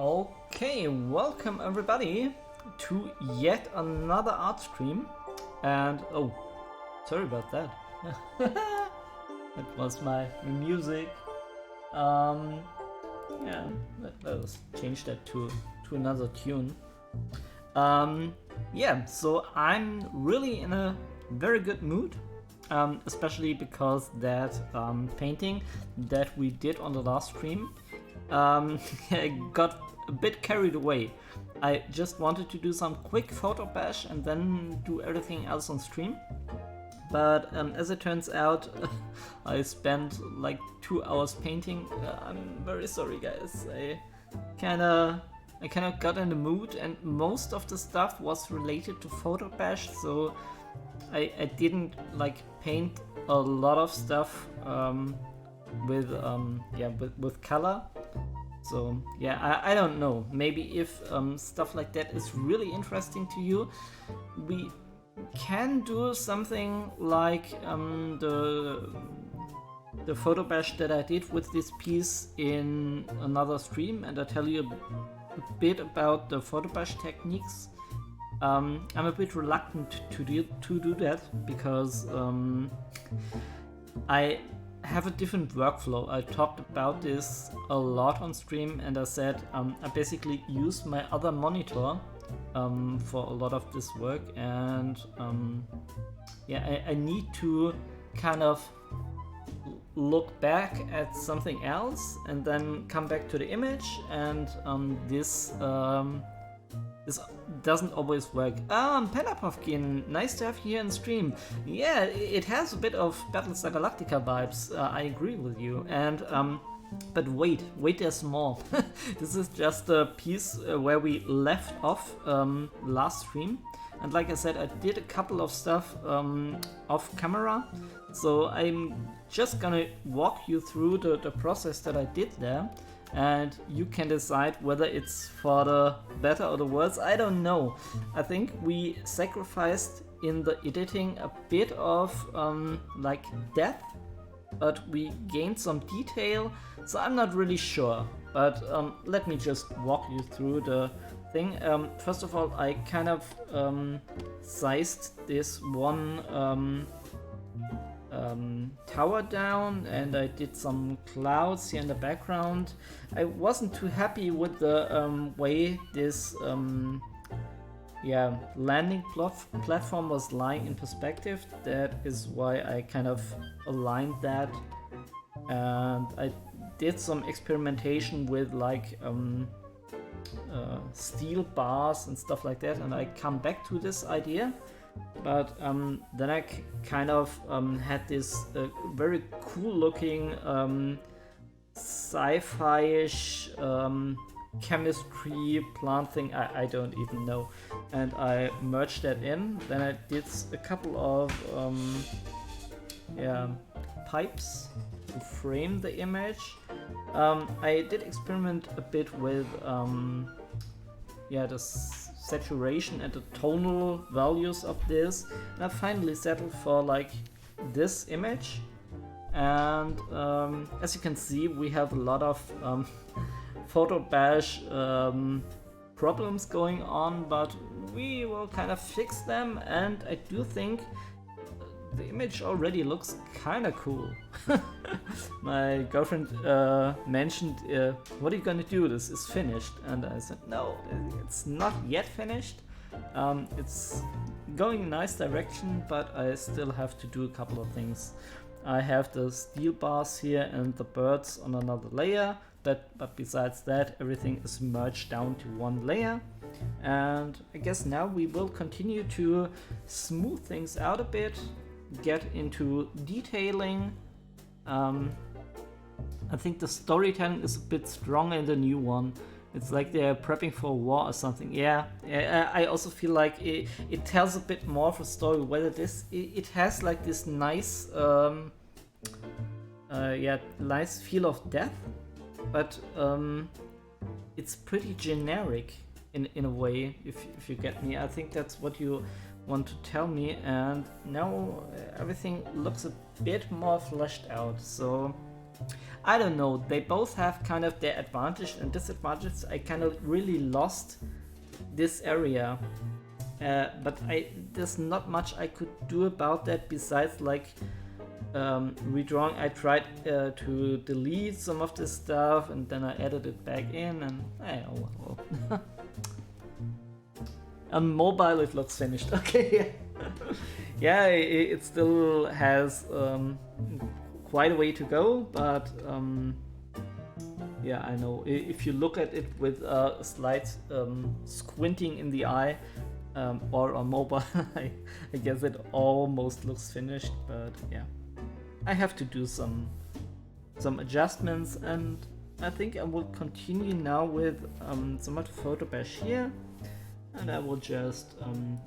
Okay, welcome everybody to yet another art stream. And oh, sorry about that. That was my music. Yeah, let's change that to another tune. Yeah, so I'm really in a very good mood, especially because that painting that we did on the last stream got a bit carried away. I just wanted to do some quick photo bash and then do everything else on stream. But as it turns out, I spent like 2 hours painting. I'm very sorry, guys. I kind of got in the mood, and most of the stuff was related to photo bash, so I didn't like paint a lot of stuff with color. So yeah, I don't know. Maybe if stuff like that is really interesting to you, we can do something like the photo bash that I did with this piece in another stream, and I tell you a bit about the photo bash techniques. I'm a bit reluctant to do that because I have a different workflow. I talked about this a lot on stream, and I said I basically use my other monitor for a lot of this work, and yeah, I need to kind of look back at something else and then come back to the image, and this doesn't always work. Penapofkin, nice to have you here in stream. Yeah, it has a bit of Battlestar Galactica vibes, I agree with you. And but wait, there's more. This is just a piece where we left off last stream. And like I said, I did a couple of stuff off camera. So I'm just gonna walk you through the process that I did there. And you can decide whether it's for the better or the worse. I don't know. I think we sacrificed in the editing a bit of like depth, but we gained some detail, so I'm not really sure. But let me just walk you through the thing. First of all, I kind of sized this one tower down, and I did some clouds here in the background. I wasn't too happy with the way this landing platform was lying in perspective. That is why I kind of aligned that, and I did some experimentation with like steel bars and stuff like that, and I come back to this idea. But then I kind of had this very cool looking sci-fi-ish chemistry plant thing, I don't even know, and I merged that in. Then I did a couple of pipes to frame the image. I did experiment a bit with the saturation and the tonal values of this, and I finally settled for like this image. And as you can see, we have a lot of photo bash problems going on, but we will kind of fix them, and I do think the image already looks kind of cool. My girlfriend mentioned, what are you gonna do? This is finished. And I said, no, it's not yet finished. It's going in a nice direction, but I still have to do a couple of things. I have the steel bars here and the birds on another layer, but besides that, everything is merged down to one layer. And I guess now we will continue to smooth things out a bit, get into detailing. I think the storytelling is a bit stronger in the new one. It's like they're prepping for a war or something. Yeah, I also feel like it tells a bit more of a story. Whether it has like this nice nice feel of death, but it's pretty generic in a way, if you get me. I think that's what you want to tell me, and now everything looks a bit more fleshed out. So I don't know, they both have kind of their advantage and disadvantages. I kind of really lost this area, but there's not much I could do about that besides like redrawing. I tried to delete some of this stuff and then I added it back in, and oh well. On mobile it looks finished. Okay. Yeah, it still has quite a way to go, but yeah, I know if you look at it with a slight squinting in the eye, or on mobile, I guess it almost looks finished. But yeah, I have to do some adjustments, and I think I will continue now with some of the photo bash here, and I will just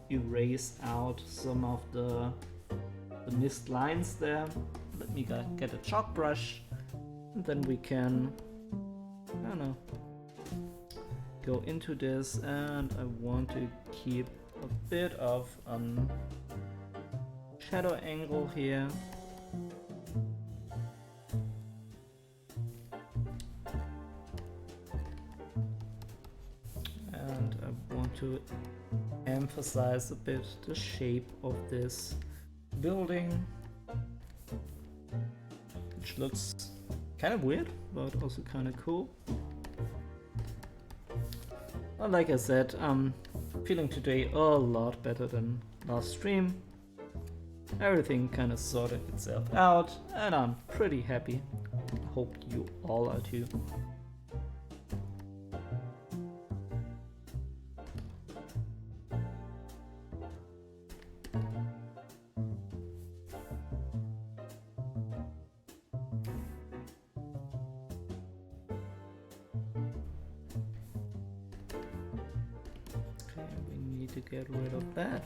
erase out some of the missed lines there. Let me get a chalk brush, and then we can, I don't know, go into this, and I want to keep a bit of shadow angle here. And I want to emphasize a bit the shape of this building, which looks kind of weird, but also kind of cool. Well, like I said, I'm feeling today a lot better than last stream. Everything kind of sorted itself out, and I'm pretty happy. Hope you all are too. Get rid of that,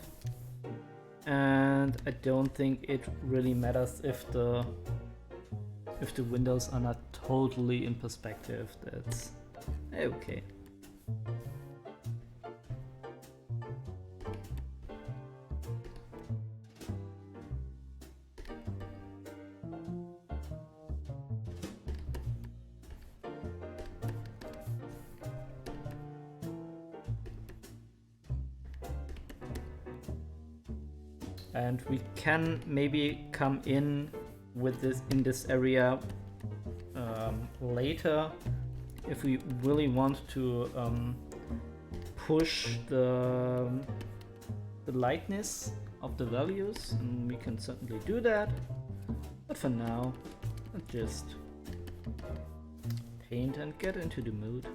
and I don't think it really matters if the windows are not totally in perspective. That's okay. And we can maybe come in with this in this area later if we really want to push the lightness of the values, and we can certainly do that. But for now, let's just paint and get into the mood.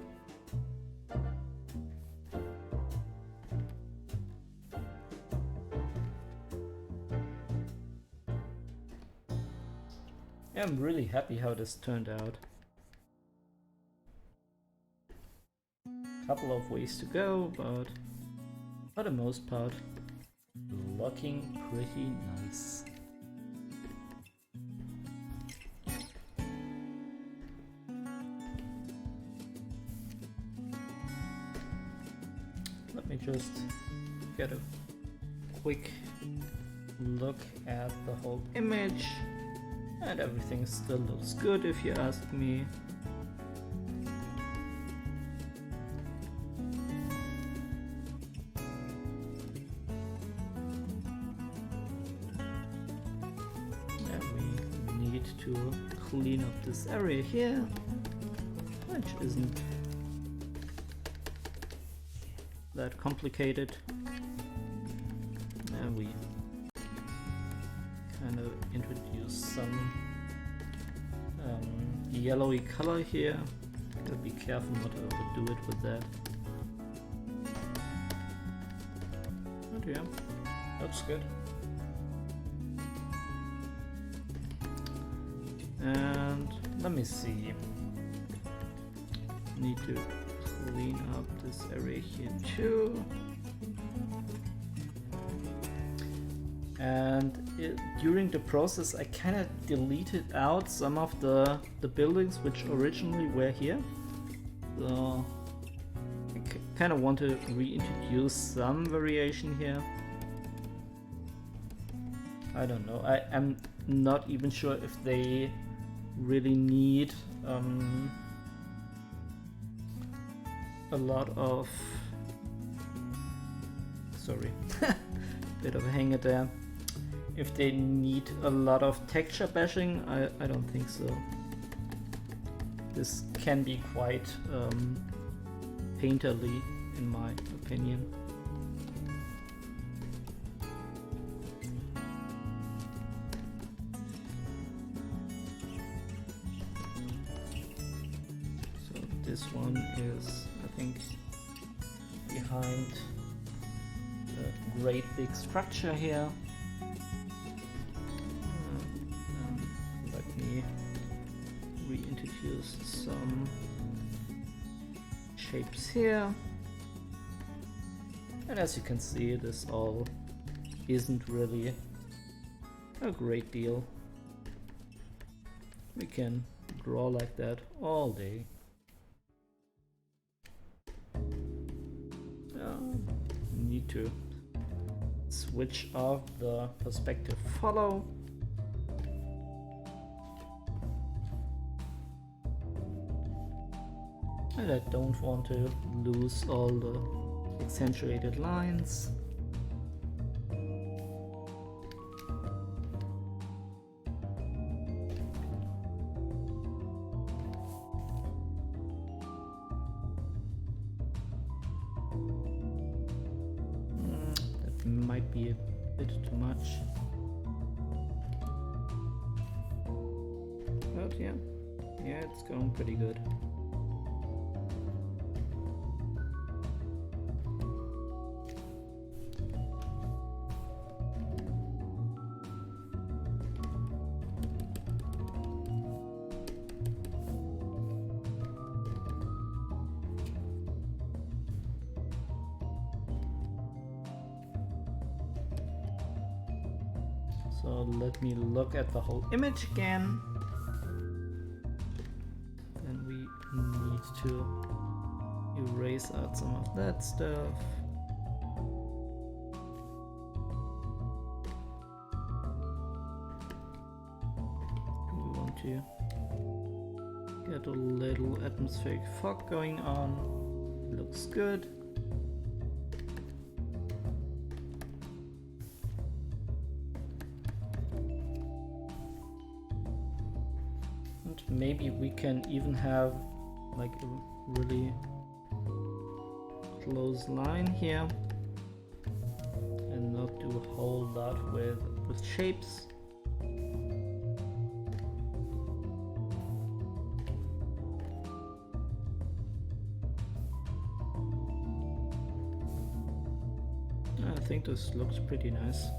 I'm really happy how this turned out. Couple of ways to go, but for the most part, looking pretty nice. Let me just get a quick look at the whole image. And everything still looks good if you ask me. And we need to clean up this area here, which isn't that complicated. And we kind of introduce some yellowy color here. Gotta be careful not to overdo it with that. But yeah, looks good. And let me see. Need to clean up this area here too. And during the process I kind of deleted out some of the buildings which originally were here. So I kind of want to reintroduce some variation here. I don't know, I'm not even sure if they really need a lot of, sorry, bit of a hanger there. If they need a lot of texture bashing, I don't think so. This can be quite painterly in my opinion. So this one is, I think, behind a great big structure here. Let me reintroduce some shapes here. And as you can see, this all isn't really a great deal. We can draw like that all day. Need to switch off the perspective follow. And I don't want to lose all the accentuated lines. That might be a bit too much. But yeah, it's going pretty good. So let me look at the whole image again. Then we need to erase out some of that stuff. We want to get a little atmospheric fog going on. Looks good. Maybe we can even have like a really close line here and not do a whole lot with shapes. I think this looks pretty nice.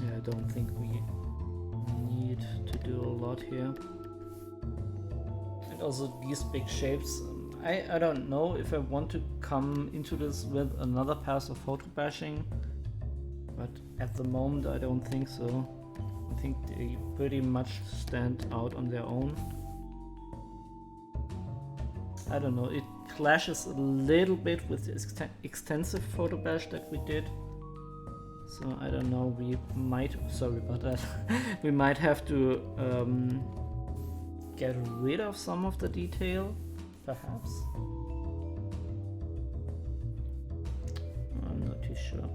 I don't think we need to do a lot here. And also these big shapes, I don't know if I want to come into this with another pass of photo bashing, but at the moment I don't think so. I think they pretty much stand out on their own. I don't know, it clashes a little bit with the extensive photo bash that we did. So I don't know, we might, sorry about that, we might have to get rid of some of the detail, perhaps. I'm not too sure.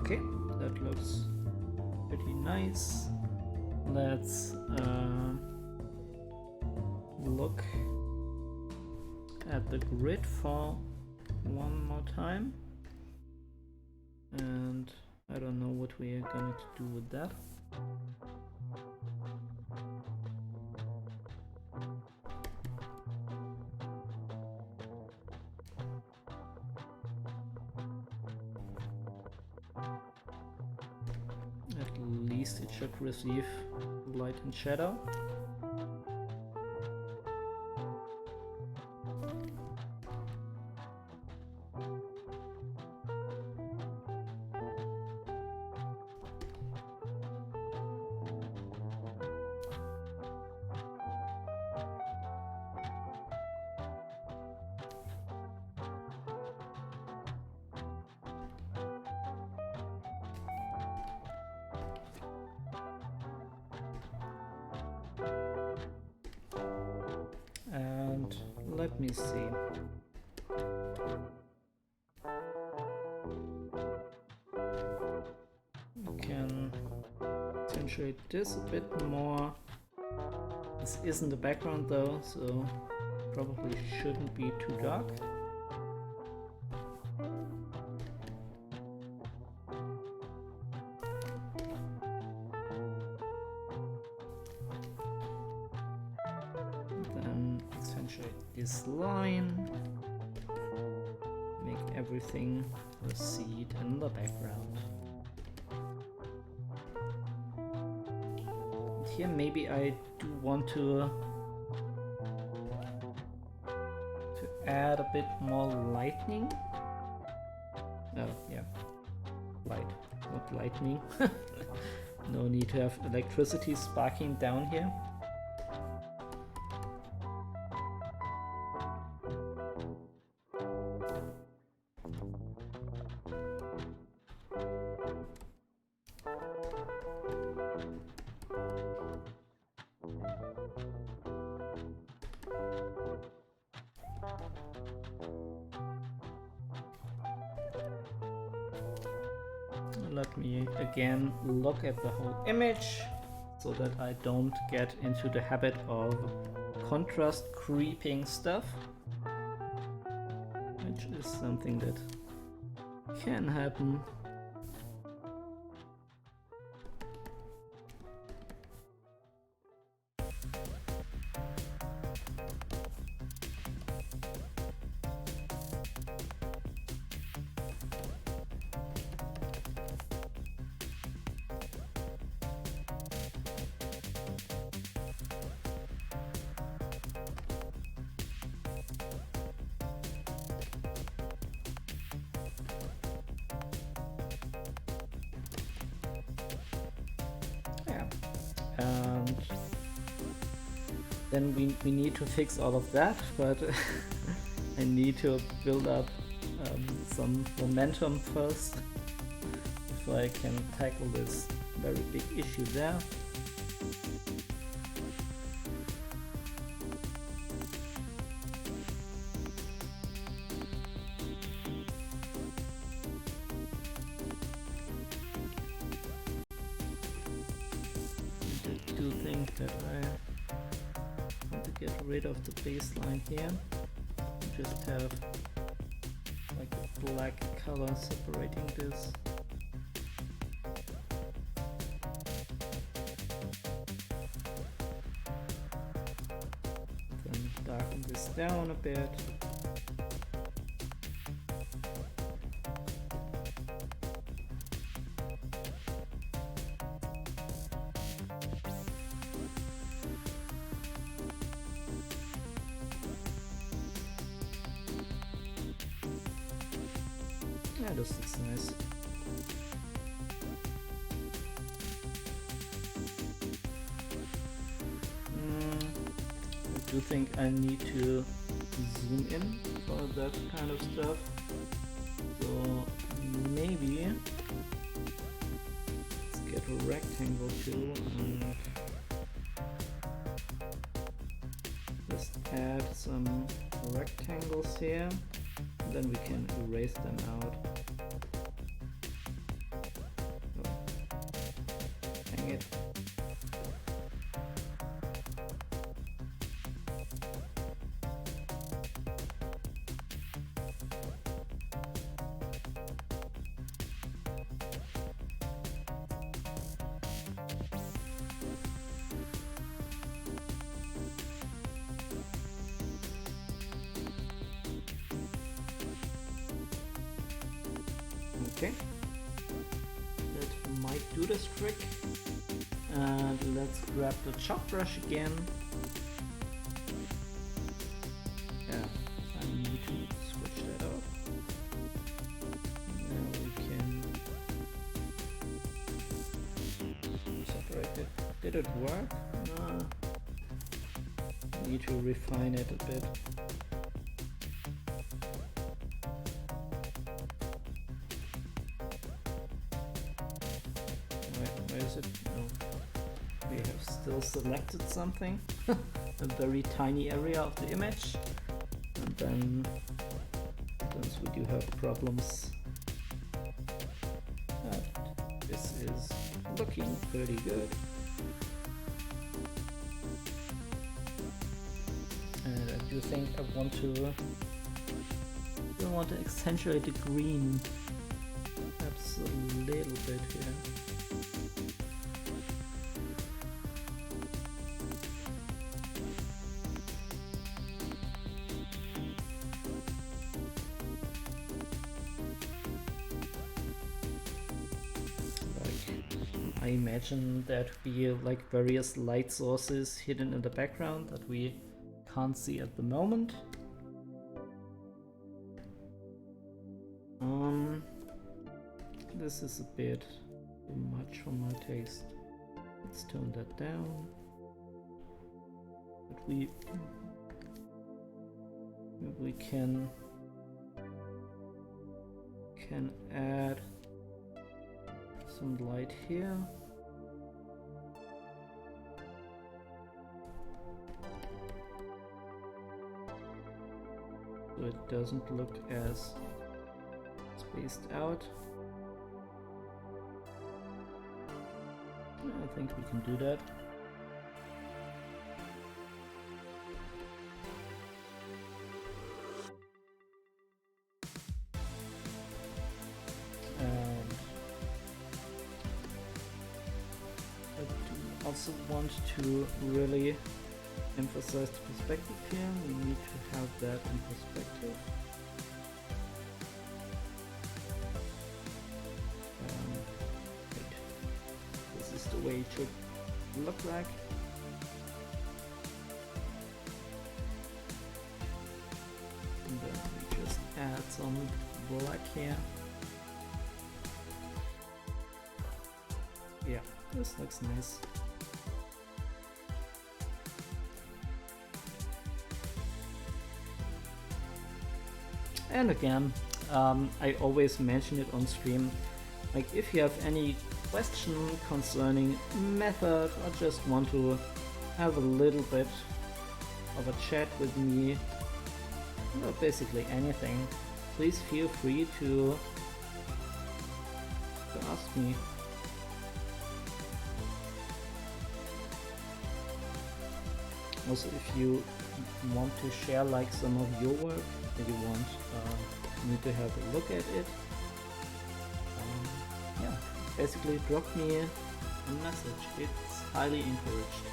Okay, that looks pretty nice. Let's look at the grid for one more time. And I don't know what we are going to do with that. At least it should receive light and shadow. And let me see. We can accentuate this a bit more. This isn't the background though, so probably shouldn't be too dark. This line, make everything recede in the background. And here maybe I do want to add a bit more lightning. Oh yeah, light, not lightning. No need to have electricity sparking down here. Let me again look at the whole image so that I don't get into the habit of contrast creeping stuff, which is something that can happen. And then we need to fix all of that, but I need to build up some momentum first if I can tackle this very big issue there. I do think that I want to get rid of the baseline here. Just have like a black color separating this. Then darken this down a bit. Yeah, this looks nice. I do think I need to zoom in for that kind of stuff. So maybe let's get a rectangle tool and just add some rectangles here. Then we can erase them out. Okay, that might do this trick. And let's grab the chop brush again. Yeah, I need to switch that up. Now we can separate it. Did it work? No. Need to refine it a bit. Where is it? No. We have still selected something. A very tiny area of the image. And then, since we do have problems, this is looking pretty good. And I do think I want to accentuate the green perhaps a little bit here. I imagine that we have like various light sources hidden in the background that we can't see at the moment. This is a bit too much for my taste. Let's tone that down. But we can add some light here. So it doesn't look as spaced out. I think we can do that. And I do also want to really emphasize the perspective here. We need to have that in perspective. The way it should look like. And then we just add some black here. Yeah, this looks nice. And again, I always mention it on stream, like if you have any question concerning method or just want to have a little bit of a chat with me, basically anything, please feel free to ask me. Also, if you want to share like some of your work, if you want me to have a look at it, yeah, basically drop me a message. It's highly encouraged.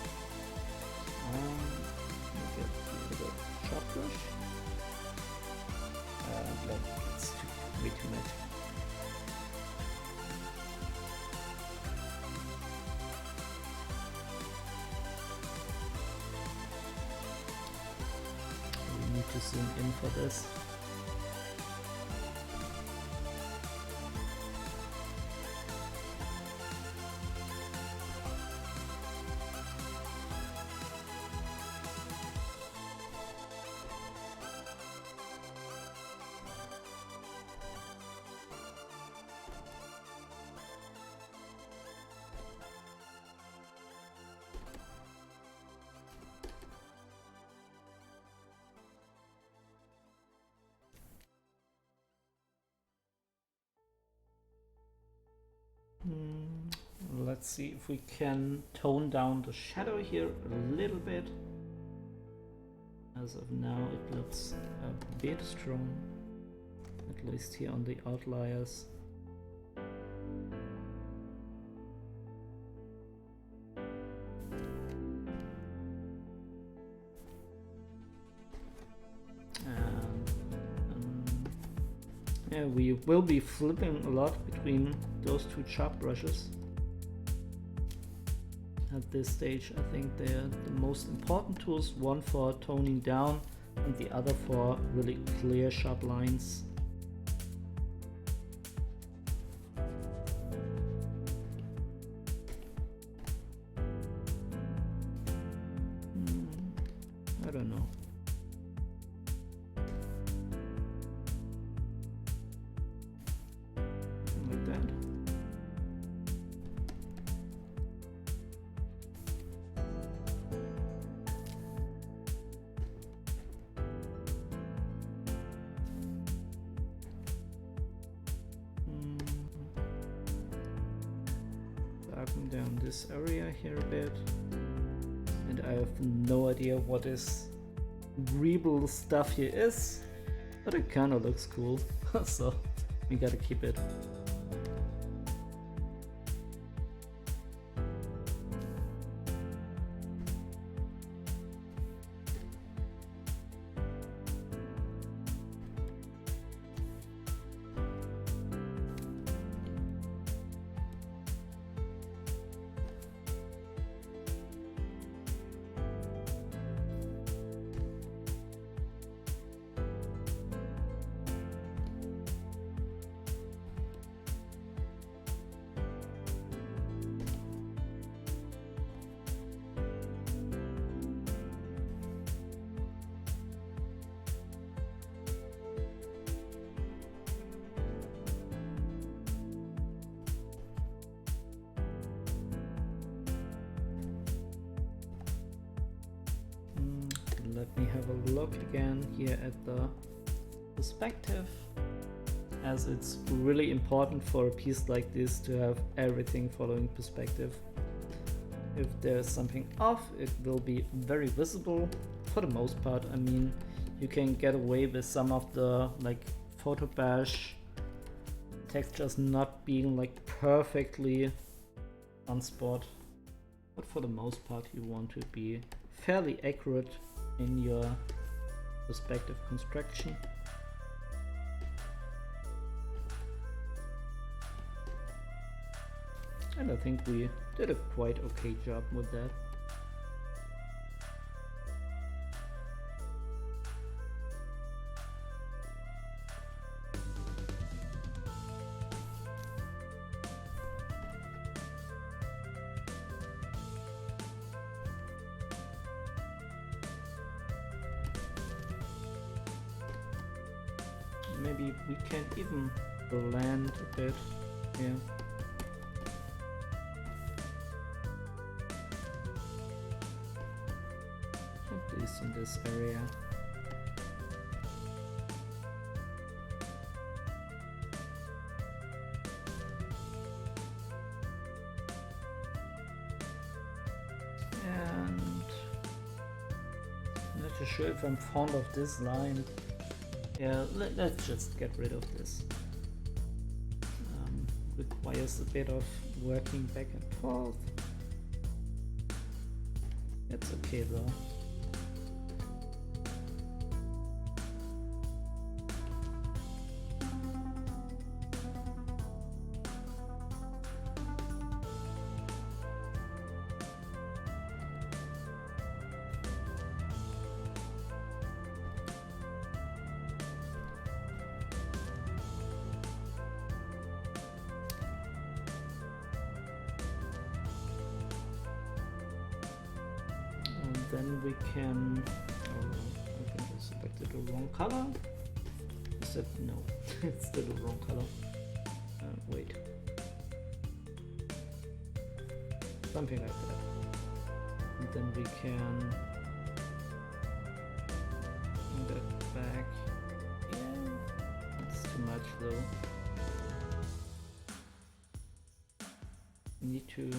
Let me get the chop brush. Let's wait a minute. We need to zoom in for this. Let's see if we can tone down the shadow here a little bit. As of now it looks a bit strong, at least here on the outliers. Yeah, we will be flipping a lot between those two sharp brushes. At this stage, I think they're the most important tools, one for toning down and the other for really clear sharp lines. I don't know. Like that. Darken down this area here a bit. And I have no idea what this greeble stuff here is, but it kind of looks cool, so we gotta keep it. Let me have a look again here at the perspective, as it's really important for a piece like this to have everything following perspective. If there's something off, it will be very visible for the most part. I mean, you can get away with some of the like photo bash textures not being like perfectly on spot, but for the most part you want to be fairly accurate in your perspective construction. And I think we did a quite okay job with that. Maybe we can even blend a bit here. At least in this area. And I'm not too sure if I'm fond of this line. Yeah, let's just get rid of this. Requires a bit of working back and forth. It's okay though. Then we can, I think I selected the wrong color. Is that, no, it's still the wrong color. Wait. Something like that. And then we can bring that back. Yeah, that's too much though. We need to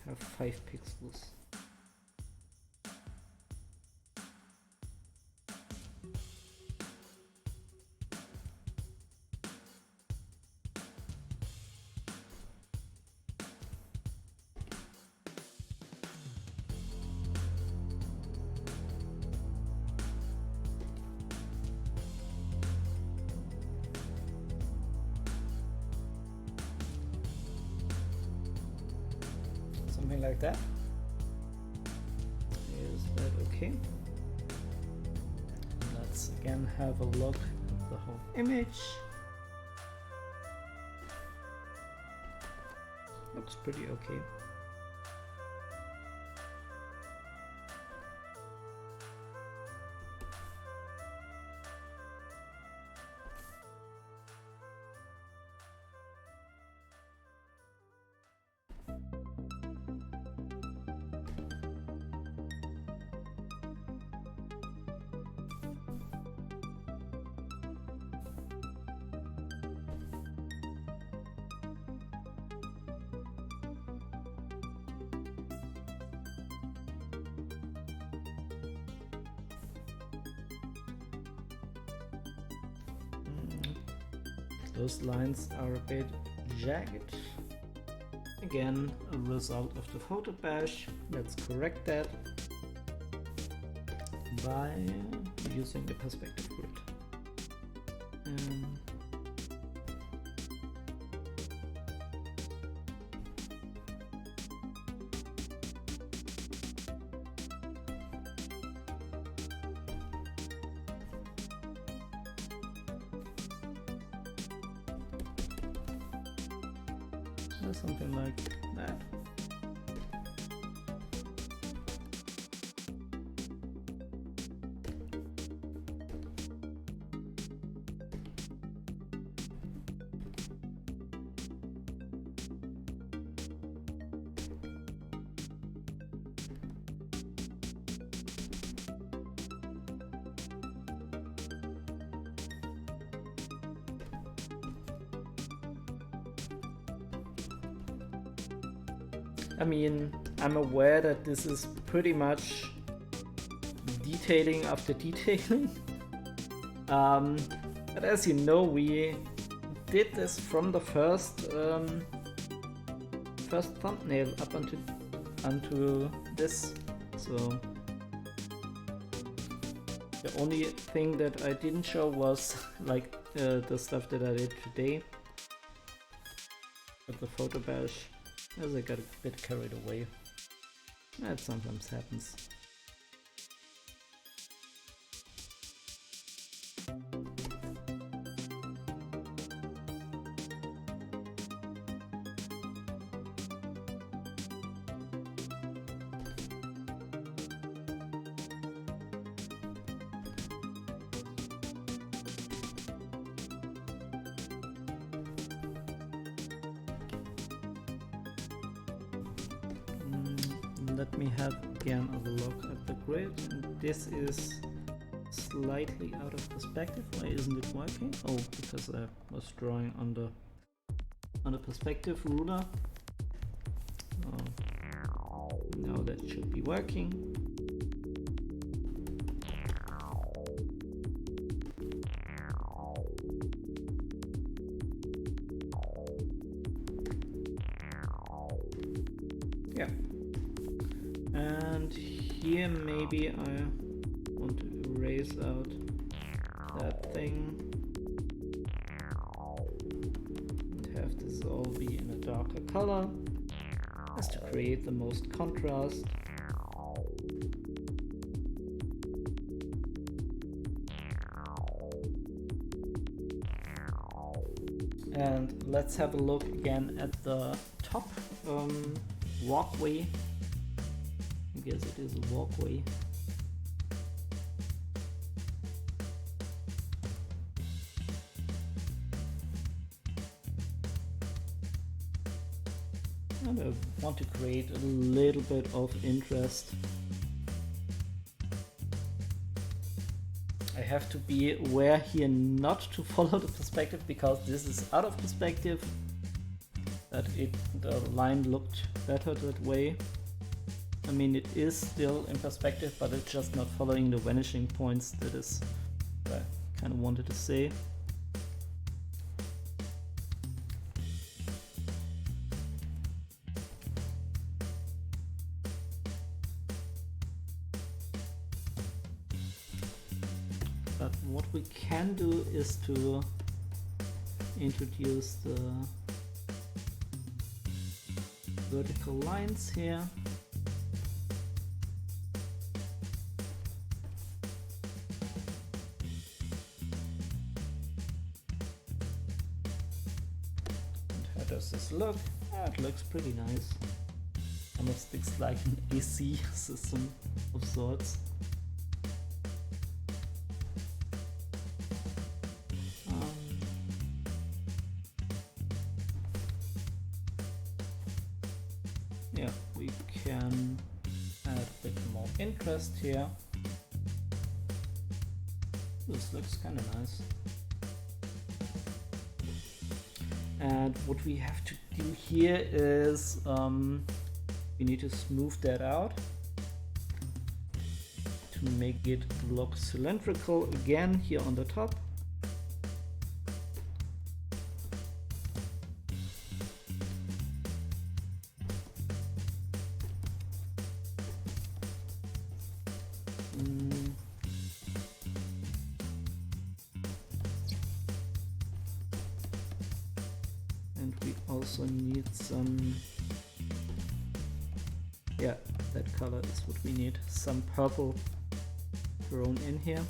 have 5 pixels. something like that. Is that okay? Let's again have a look at the whole image. Looks pretty okay. Those lines are a bit jagged. Again, a result of the photo bash. Let's correct that by using the perspective grid. Something like that. I mean, I'm aware that this is pretty much detailing after detailing. But as you know, we did this from the first thumbnail up onto this. So the only thing that I didn't show was like the stuff that I did today with the photo bash. As I got a bit carried away. That sometimes happens. Let me have again a look at the grid. And this is slightly out of perspective. Why isn't it working? Oh, because I was drawing on the perspective ruler. Now that should be working. Yeah. And here maybe I want to erase out that thing and have this all be in a darker color as to create the most contrast. And let's have a look again at the top walkway. I guess it is a walkway. And I want to create a little bit of interest. I have to be aware here not to follow the perspective because this is out of perspective. That the line looked better that way. I mean, it is still in perspective, but it's just not following the vanishing points. That is what I kind of wanted to say. But what we can do is to introduce the vertical lines here. And how does this look? It looks pretty nice. Almost looks like an AC system of sorts. Yeah, we can add a bit more interest here. This looks kind of nice. And what we have to do here is we need to smooth that out to make it look cylindrical again here on the top. And we also need some, yeah, that color is what we need, some purple thrown in here.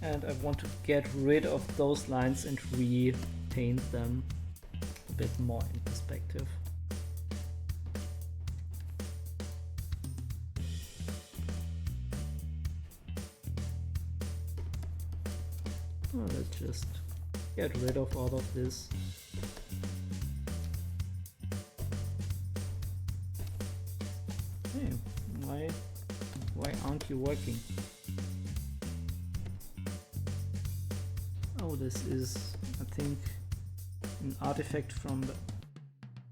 And I want to get rid of those lines and repaint them a bit more in perspective. Oh, let's just get rid of all of this. Hey, why aren't you working? Oh, this is, I think, an artifact from the...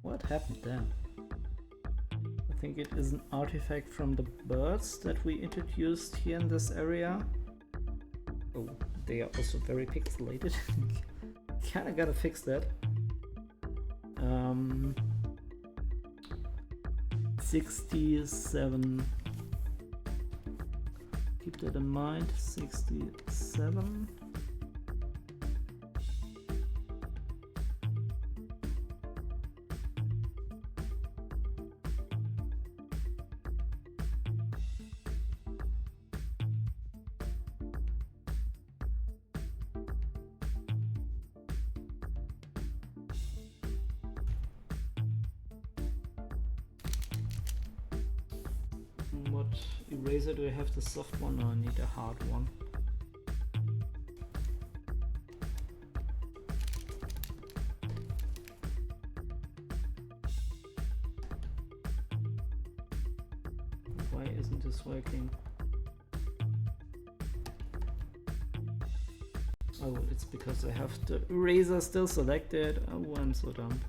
What happened there? I think it is an artifact from the birds that we introduced here in this area. Oh, they are also very pixelated. Kinda gotta fix that. 67. Keep that in mind. 67. What eraser do I have? The soft one, or I need a hard one? Why isn't this working? Oh, it's because I have the eraser still selected. Oh, I'm so dumb.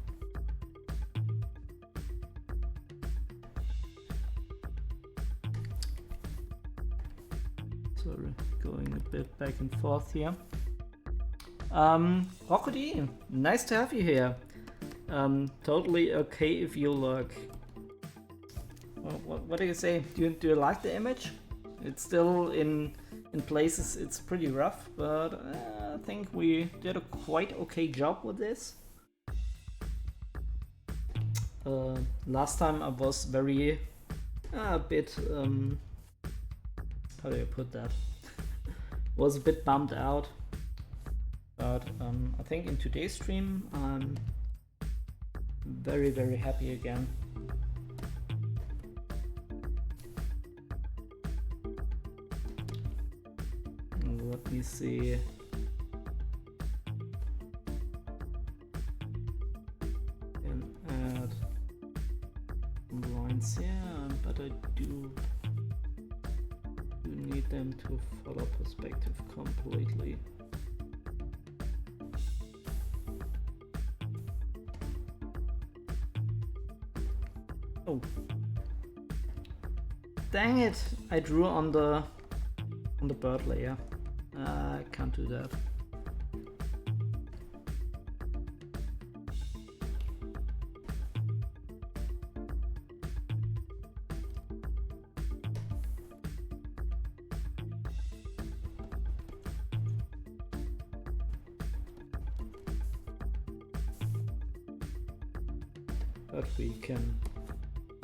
Sorry, going a bit back and forth here. Rockody, nice to have you here. Totally okay if you look. What do you say? Do you like the image? It's still in places it's pretty rough, but I think we did a quite okay job with this. Last time I was very a bit how do you put that? Was a bit bummed out, but I think in today's stream I'm very happy again. Let me see. And add lines here, but I do need them to follow perspective completely. Oh, dang it! I drew on the bird layer. I can't do that. But we can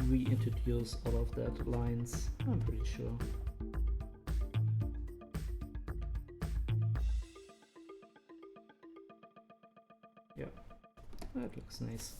reintroduce all of that lines, I'm pretty sure. Yeah, that looks nice.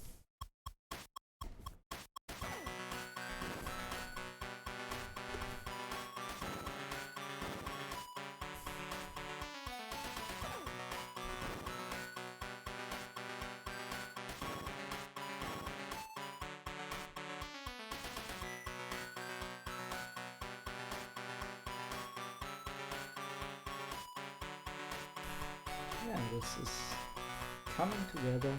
Yeah, this is coming together.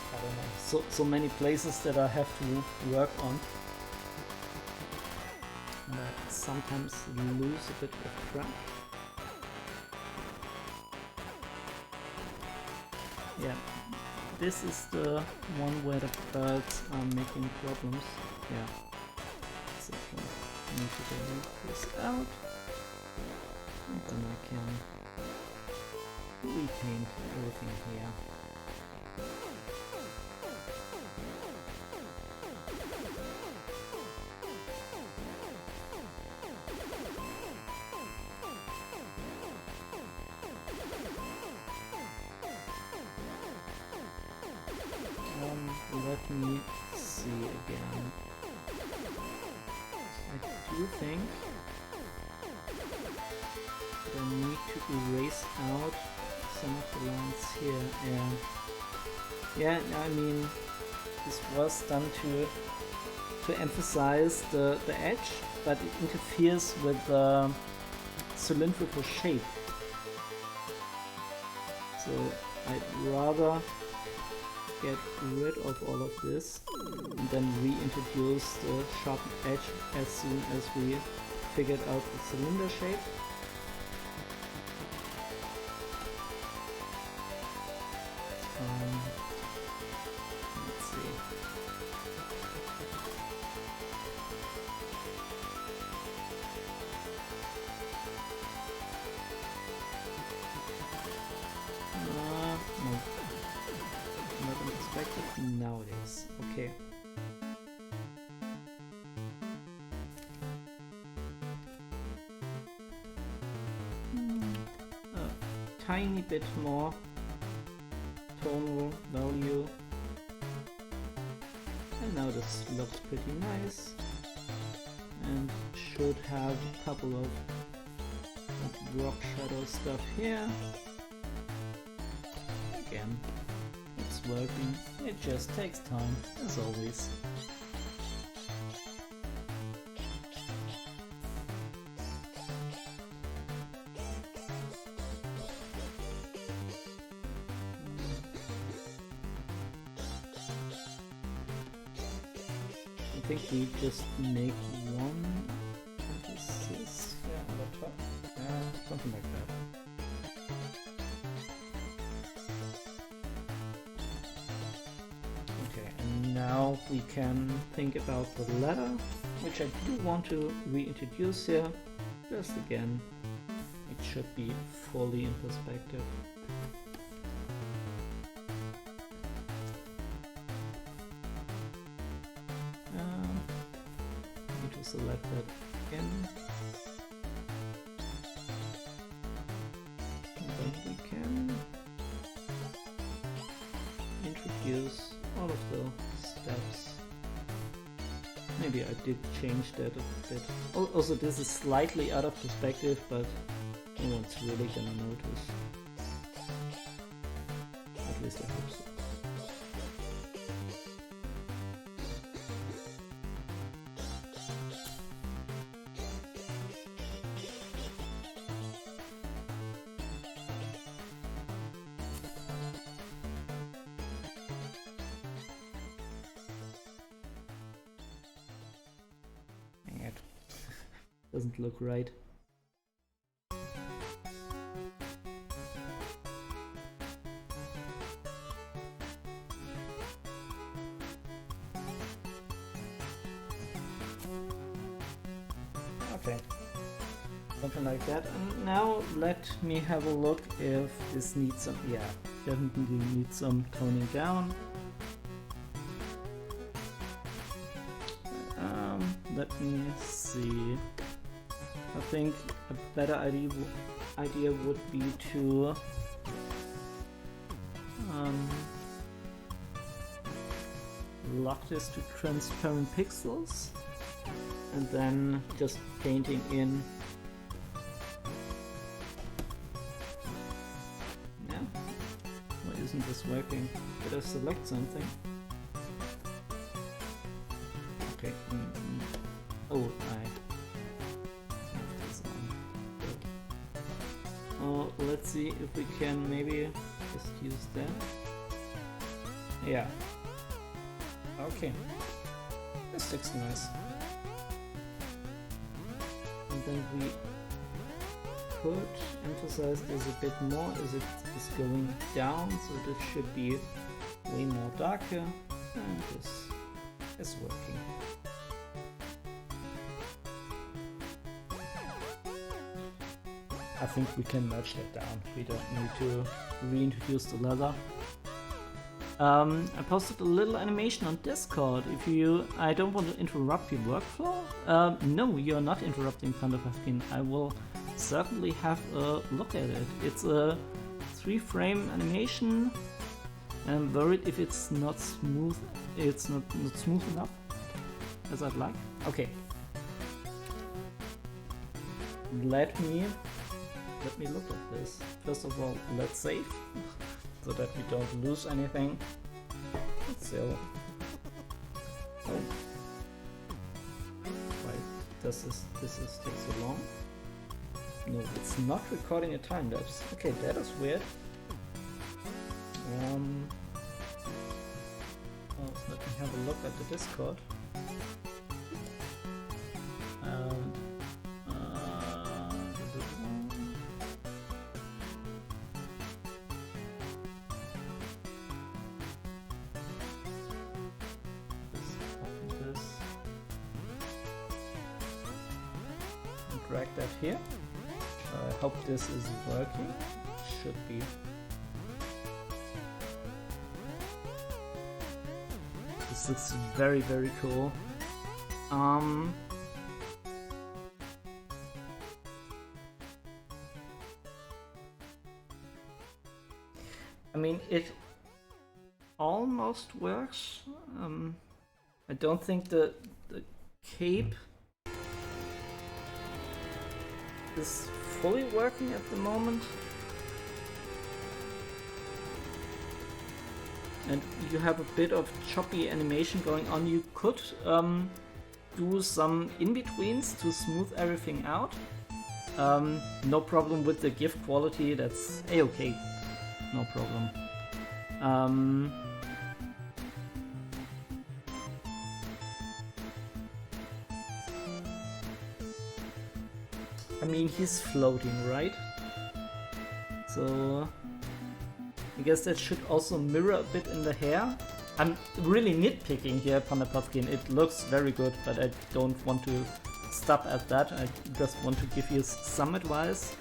I don't know, so many places that I have to work on. And I sometimes lose a bit of track. Yeah, this is the one where the birds are making problems. Yeah, exactly. I need to delete this out, and then I can repaint everything here. Let me see again. I do think I need to erase out some of the lines here. Yeah, I mean, this was done to emphasize the edge, but it interferes with the cylindrical shape. So I'd rather get rid of all of this and then reintroduce the sharpened edge as soon as we figured out the cylinder shape. Let's see. No. Not in perspective. Now it is. Okay. A tiny bit more tonal value. And now this looks pretty nice. And should have a couple of rock shadow stuff here. Again. It's working, it just takes time, as always. I think we just make one emphasis on the top, something like that. Now we can think about the ladder, which I do want to reintroduce here. Just again, it should be fully in perspective. Need to select that again. And then we can introduce all of the steps. Maybe I did change that a bit. Also, this is slightly out of perspective, but no one's really gonna notice. At least I hope so. Doesn't look right. Okay, something like that. And now let me have a look if this needs some, yeah, definitely needs some toning down. Let me see. I think a better idea would be to lock this to transparent pixels and then just painting in. Yeah, why isn't this working? Better select something. Okay. Oh, oh, let's see if we can maybe just use that. Yeah. Okay. This looks nice. And then we could emphasize this a bit more as it is going down, so this should be way more darker, and this is working. I think we can merge that down. We don't need to reintroduce the leather. I posted a little animation on Discord. If you, I don't want to interrupt your workflow. No, you're not interrupting Pandapuffkin. I will certainly have a look at it. It's a 3-frame animation. I'm worried if it's not smooth. It's not smooth enough as I'd like. Okay. Let me look at this. First of all, let's save so that we don't lose anything. So, oh, why does this take so long? No, it's not recording a time lapse. Okay, that is weird. Well, let me have a look at the Discord. Drag that here. I hope this is working. Should be. This looks very, very cool. I mean, it almost works. I don't think the cape is fully working at the moment, and you have a bit of choppy animation going on. You could do some in-betweens to smooth everything out. No problem with the GIF quality, that's a-okay, no problem. I mean, he's floating, right? So I guess that should also mirror a bit in the hair. I'm really nitpicking here, Pandapuffkin. It looks very good, but I don't want to stop at that. I just want to give you some advice.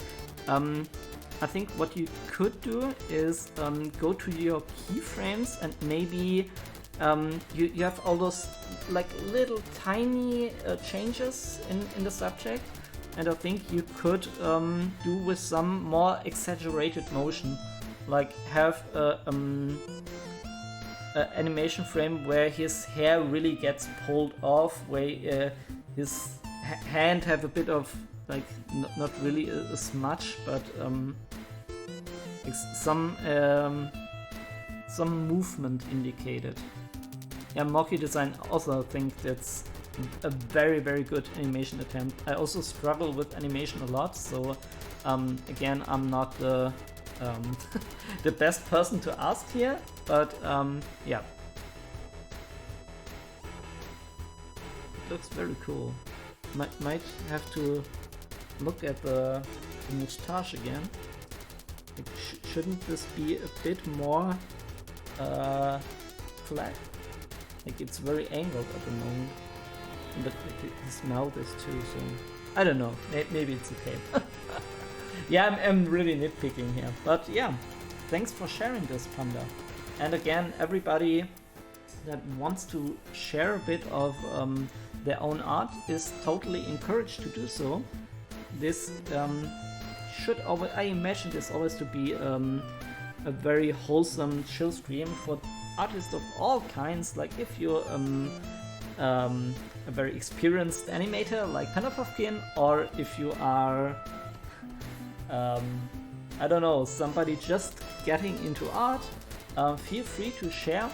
I think what you could do is go to your keyframes and maybe you have all those like little tiny changes in the subject. And I think you could do with some more exaggerated motion, like have an animation frame where his hair really gets pulled off, where his hand have a bit of like not really a smudge, but some movement indicated. Yeah, Mocky Design also think that's a very, very good animation attempt. I also struggle with animation a lot, so again, I'm not the the best person to ask here, but yeah, it looks very cool. might have to look at the moustache again. Like, shouldn't this be a bit more flat? Like, it's very angled at the moment. But his mouth is too, so I don't know. Maybe it's okay. Yeah, I'm really nitpicking here. But yeah, thanks for sharing this, Panda. And again, everybody that wants to share a bit of their own art is totally encouraged to do so. This should always, I imagine this always to be a very wholesome chill stream for artists of all kinds. Like if you're a very experienced animator like Panda Puffkin, or if you are I don't know, somebody just getting into art, feel free to share.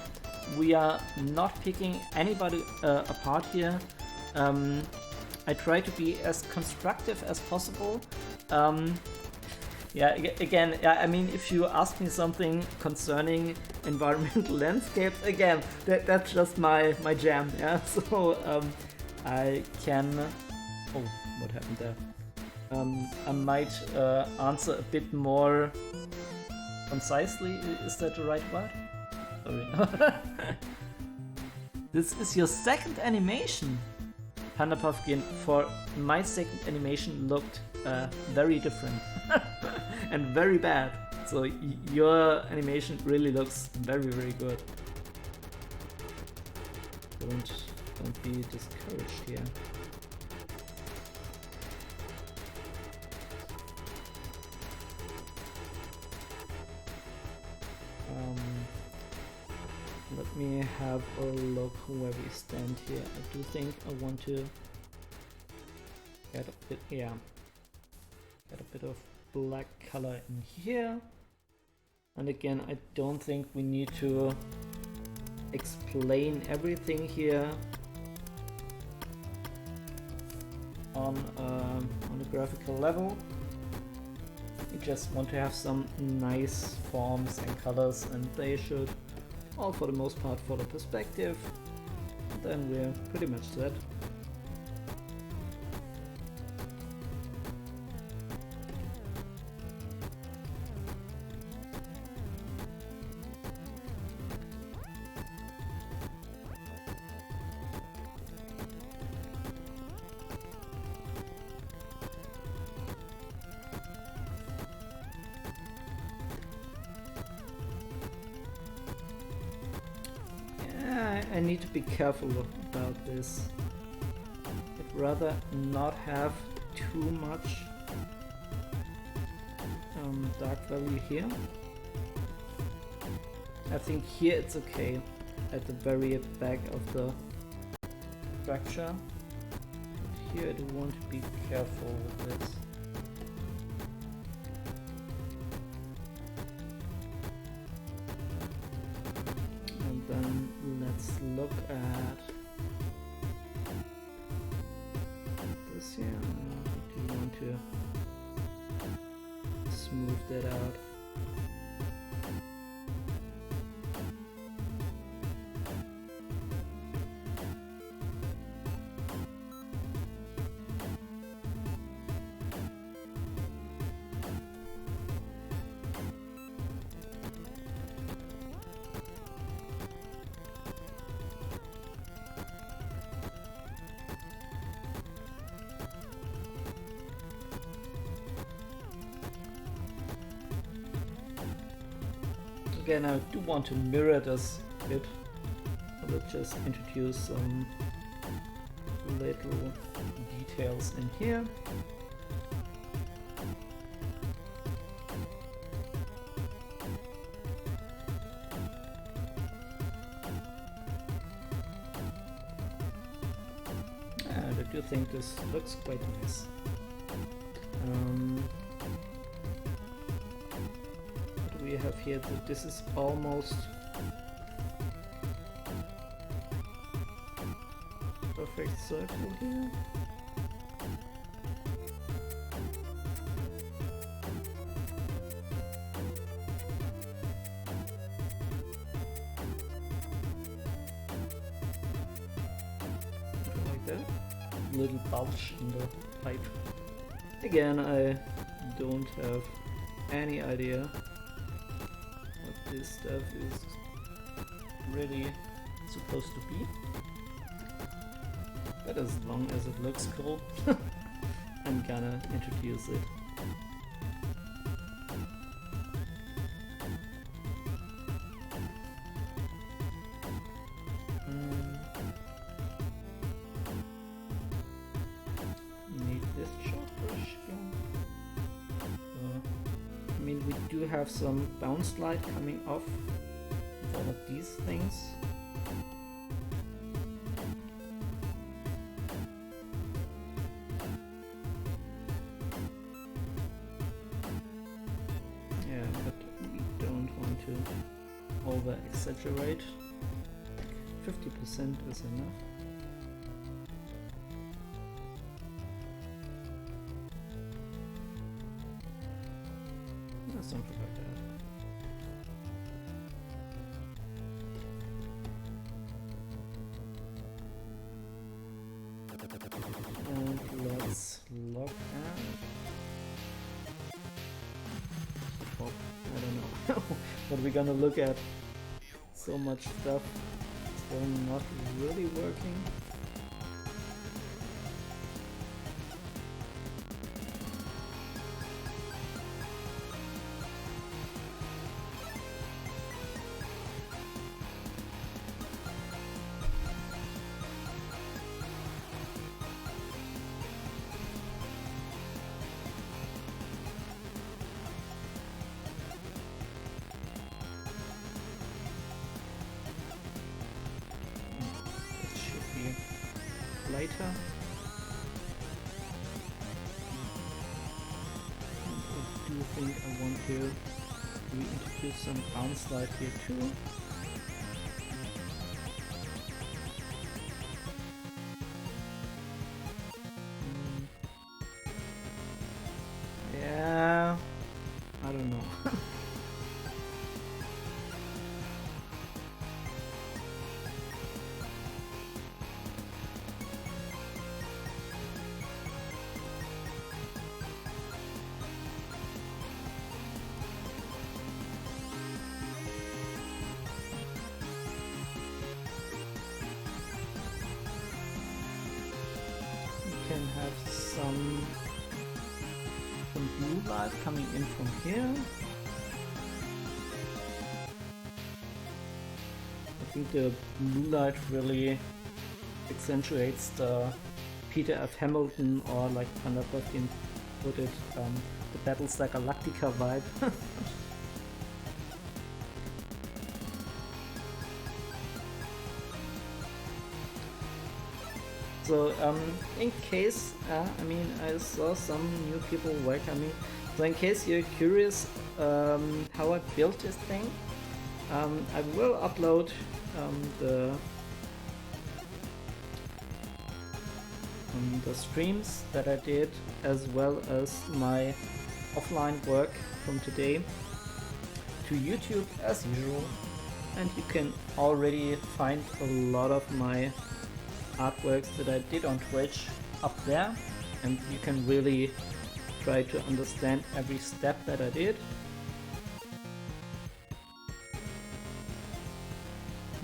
We are not picking anybody apart here. I try to be as constructive as possible. Yeah, again, I mean, if you ask me something concerning environmental landscapes, again, that's just my jam, yeah? So I can... Oh, what happened there? I might answer a bit more concisely. Is that the right word? Sorry. This is your second animation, Panda Puffkin. For my second animation looked very different and very bad. So your animation really looks very, very good. Don't be discouraged here. Let me have a look where we stand here. I do think I want to get a bit, yeah, get a bit of black color in here. And again, I don't think we need to explain everything here on a graphical level. We just want to have some nice forms and colors, and they should all for the most part follow perspective. And then we're pretty much set. I need to be careful about this. I'd rather not have too much dark value here. I think here it's okay at the very back of the structure. But here I do want to be careful with this. Then let's look at this here. I do want to smooth that out. Again, I do want to mirror this a bit. I will just introduce some little details in here. And I do think this looks quite nice. We have here that this is almost perfect circle here. Like that. little bulge in the pipe. Again, I don't have any idea what this stuff is really supposed to be. But as long as it looks cool, I'm gonna introduce it. Need this chalk brush again. I mean, we do have some bounce light coming off with all of these things. Yeah, but we don't want to over exaggerate. 50% is enough. Something like that. And let's log out. Oh, I don't know what we're gonna look at. So much stuff still not really working. Later. I do think I want to reintroduce some bounce light here too. Yeah, I don't know. Can have some blue light coming in from here. I think the blue light really accentuates the Peter F. Hamilton, or like Pandaperkin put it, the Battlestar Galactica vibe. So in case, I mean, I saw some new people welcoming. So in case you're curious how I built this thing, I will upload the streams that I did, as well as my offline work from today, to YouTube as usual, and you can already find a lot of my artworks that I did on Twitch up there, and you can really try to understand every step that I did.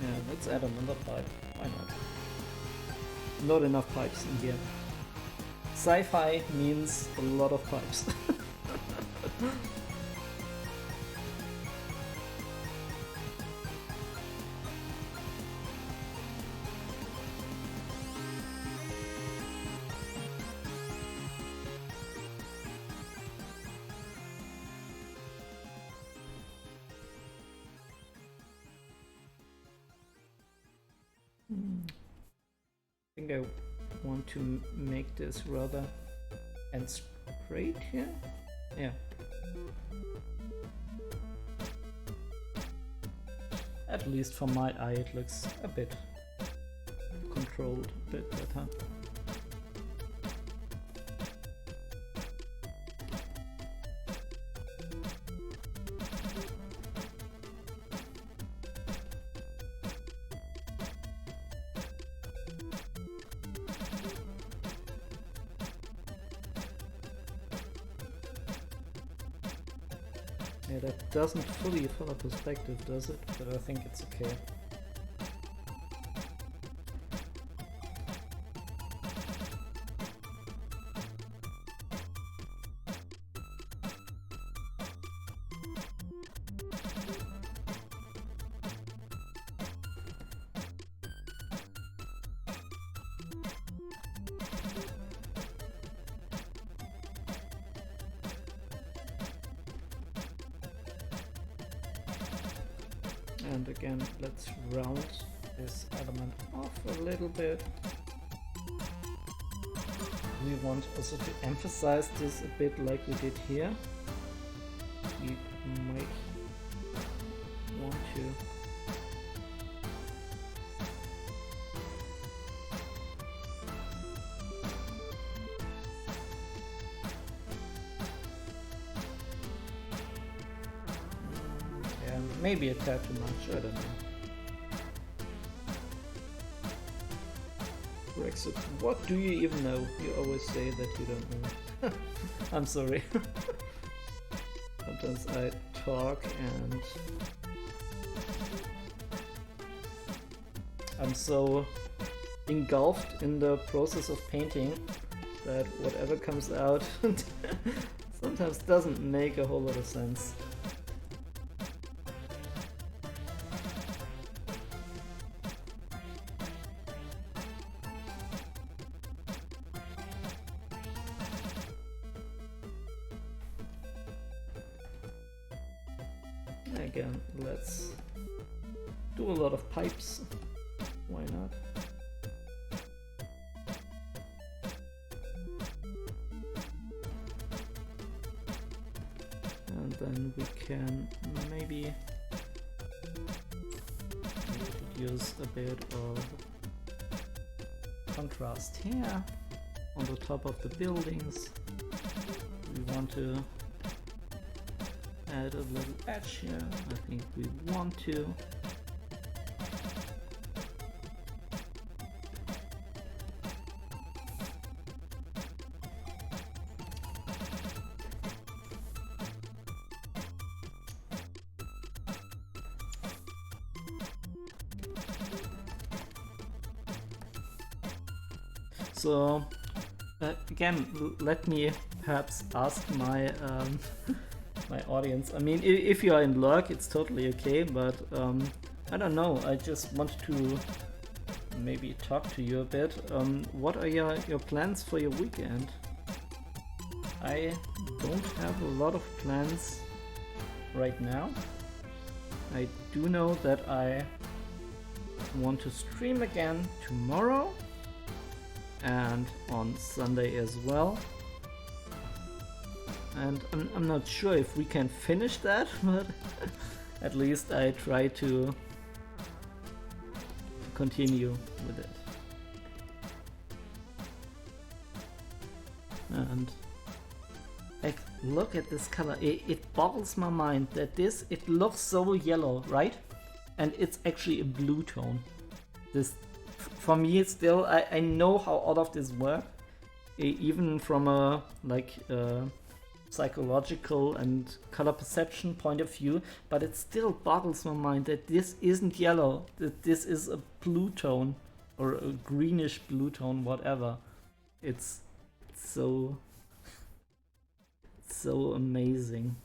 Yeah, let's add another pipe. Why not? Not enough pipes in here. Sci-fi means a lot of pipes. I think I want to make this rather and straight here. Yeah. At least for my eye it looks a bit controlled, a bit better. Yeah, that doesn't fully follow perspective, does it? But I think it's okay. And again, let's round this element off a little bit. We want also to emphasize this a bit like we did here. We might want to maybe a tad too much, I don't know. Brexit, what do you even know? You always say that you don't know. I'm sorry. Sometimes I talk and I'm so engulfed in the process of painting that whatever comes out sometimes doesn't make a whole lot of sense. Again, let's do a lot of pipes. Why not? And then we can maybe use a bit of contrast here on the top of the buildings. We want to add a little edge here. I think we want to. So again, let me perhaps ask my my audience. I mean, if you are in luck, it's totally okay, but I don't know, I just wanted to maybe talk to you a bit. What are your plans for your weekend? I don't have a lot of plans right now. I do know that I want to stream again tomorrow and on Sunday as well. And I'm not sure if we can finish that, but at least I try to continue with it. And like, look at this color. It boggles my mind that it looks so yellow, right? And it's actually a blue tone. This, for me, still, I know how all of this works, even from a psychological and color perception point of view, but it still boggles my mind that this isn't yellow, that this is a blue tone or a greenish blue tone, whatever. It's so amazing.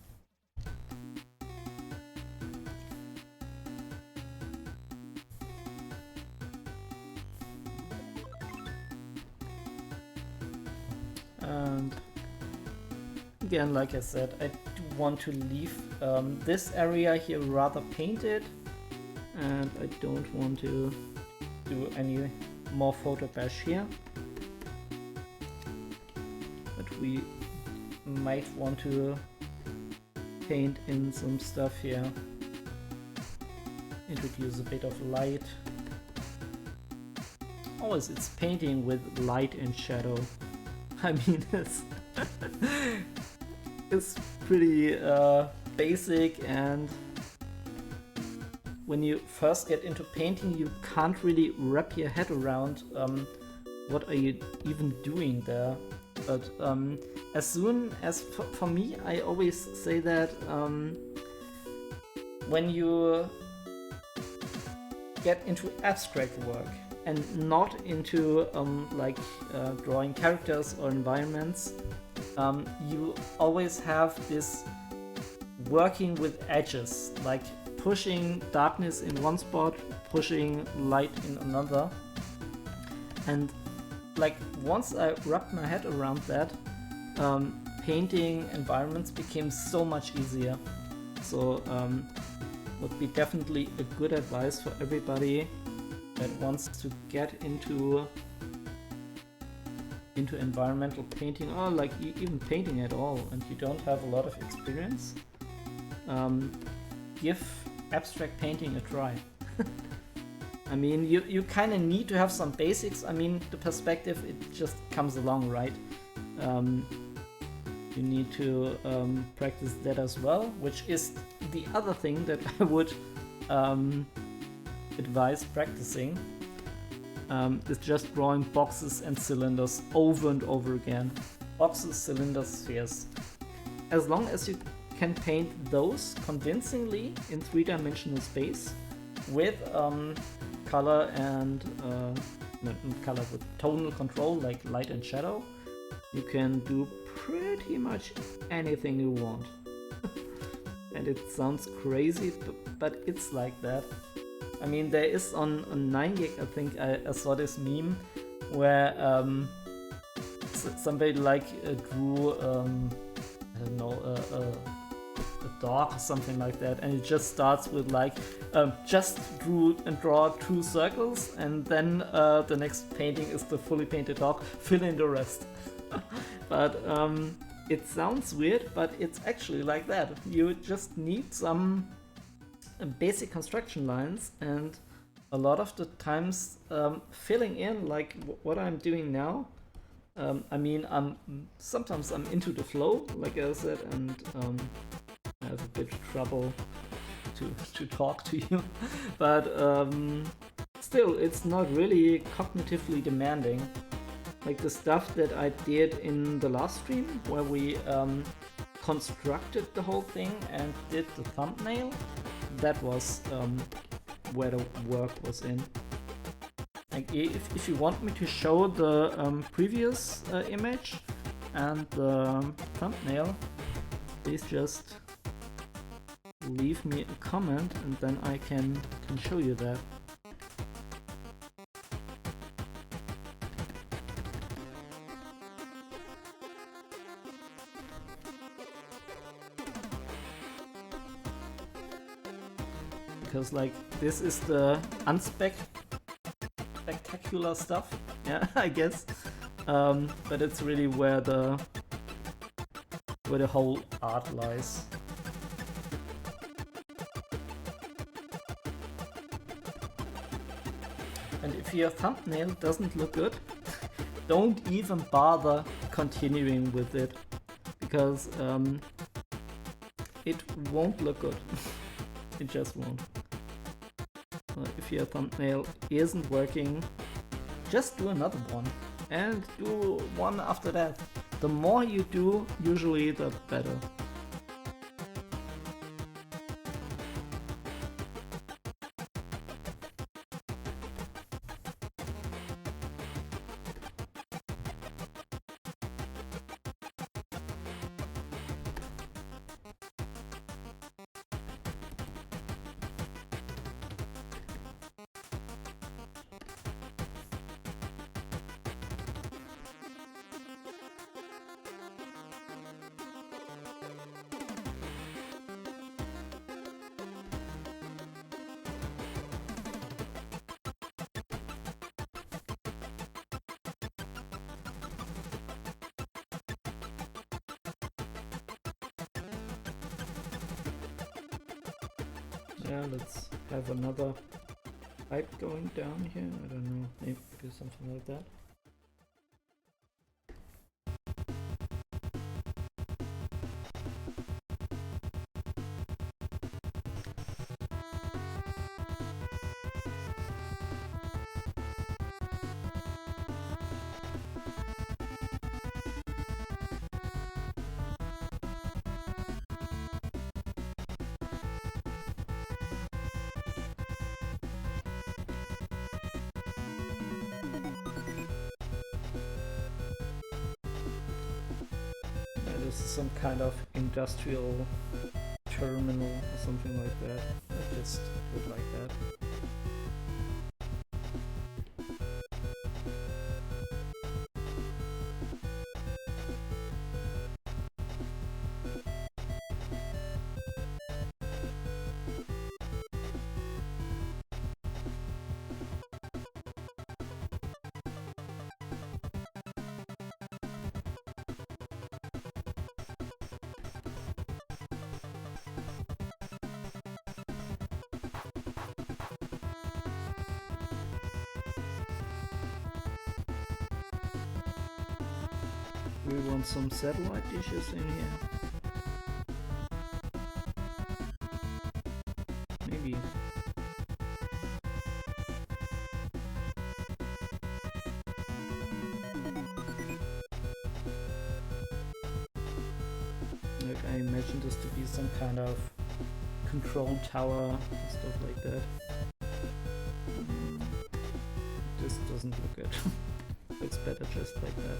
And again, like I said, I do want to leave this area here rather painted, and I don't want to do any more photo bash here. But we might want to paint in some stuff here, introduce a bit of light. Always it's painting with light and shadow. I mean, it's pretty basic, and when you first get into painting you can't really wrap your head around what are you even doing there. But as soon as, for me, I always say that when you get into abstract work and not into drawing characters or environments, you always have this working with edges, like pushing darkness in one spot, pushing light in another. And like once I wrapped my head around that, painting environments became so much easier. So would be definitely a good advice for everybody that wants to get into environmental painting, or like even painting at all, and you don't have a lot of experience. Give abstract painting a try. I mean, you kind of need to have some basics. I mean, the perspective, it just comes along, right? You need to practice that as well, which is the other thing that I would advise practicing. Is just drawing boxes and cylinders over and over again. Boxes, cylinders, spheres. As long as you can paint those convincingly in 3-dimensional space with color and color with tonal control, like light and shadow, you can do pretty much anything you want. And it sounds crazy, but it's like that. I mean, there is on 9gig, I think I saw this meme where somebody like drew I don't know, a dog or something like that, and it just starts with like just draw 2 circles, and then the next painting is the fully painted dog, fill in the rest. But it sounds weird, but it's actually like that. You just need some basic construction lines, and a lot of the times filling in like what I'm doing now. I mean, sometimes I'm into the flow, like I said, and I have a bit of trouble to talk to you, but still, it's not really cognitively demanding. Like the stuff that I did in the last stream, where we constructed the whole thing and did the thumbnail, that was where the work was in. Like if you want me to show the previous image and the thumbnail, please just leave me a comment and then I can show you that. Because like this is the spectacular stuff, yeah, I guess. But it's really where the whole art lies. And if your thumbnail doesn't look good, don't even bother continuing with it, because it won't look good. It just won't. If your thumbnail isn't working, just do another one and do one after that. The more you do, usually the better. Yeah, let's have another pipe going down here. I don't know, maybe something like that. this is some kind of industrial terminal or something like that. I just do it like that. We want some satellite dishes in here. Maybe. Like I imagine this to be some kind of control tower and stuff like that. This doesn't look good. Looks better just like that.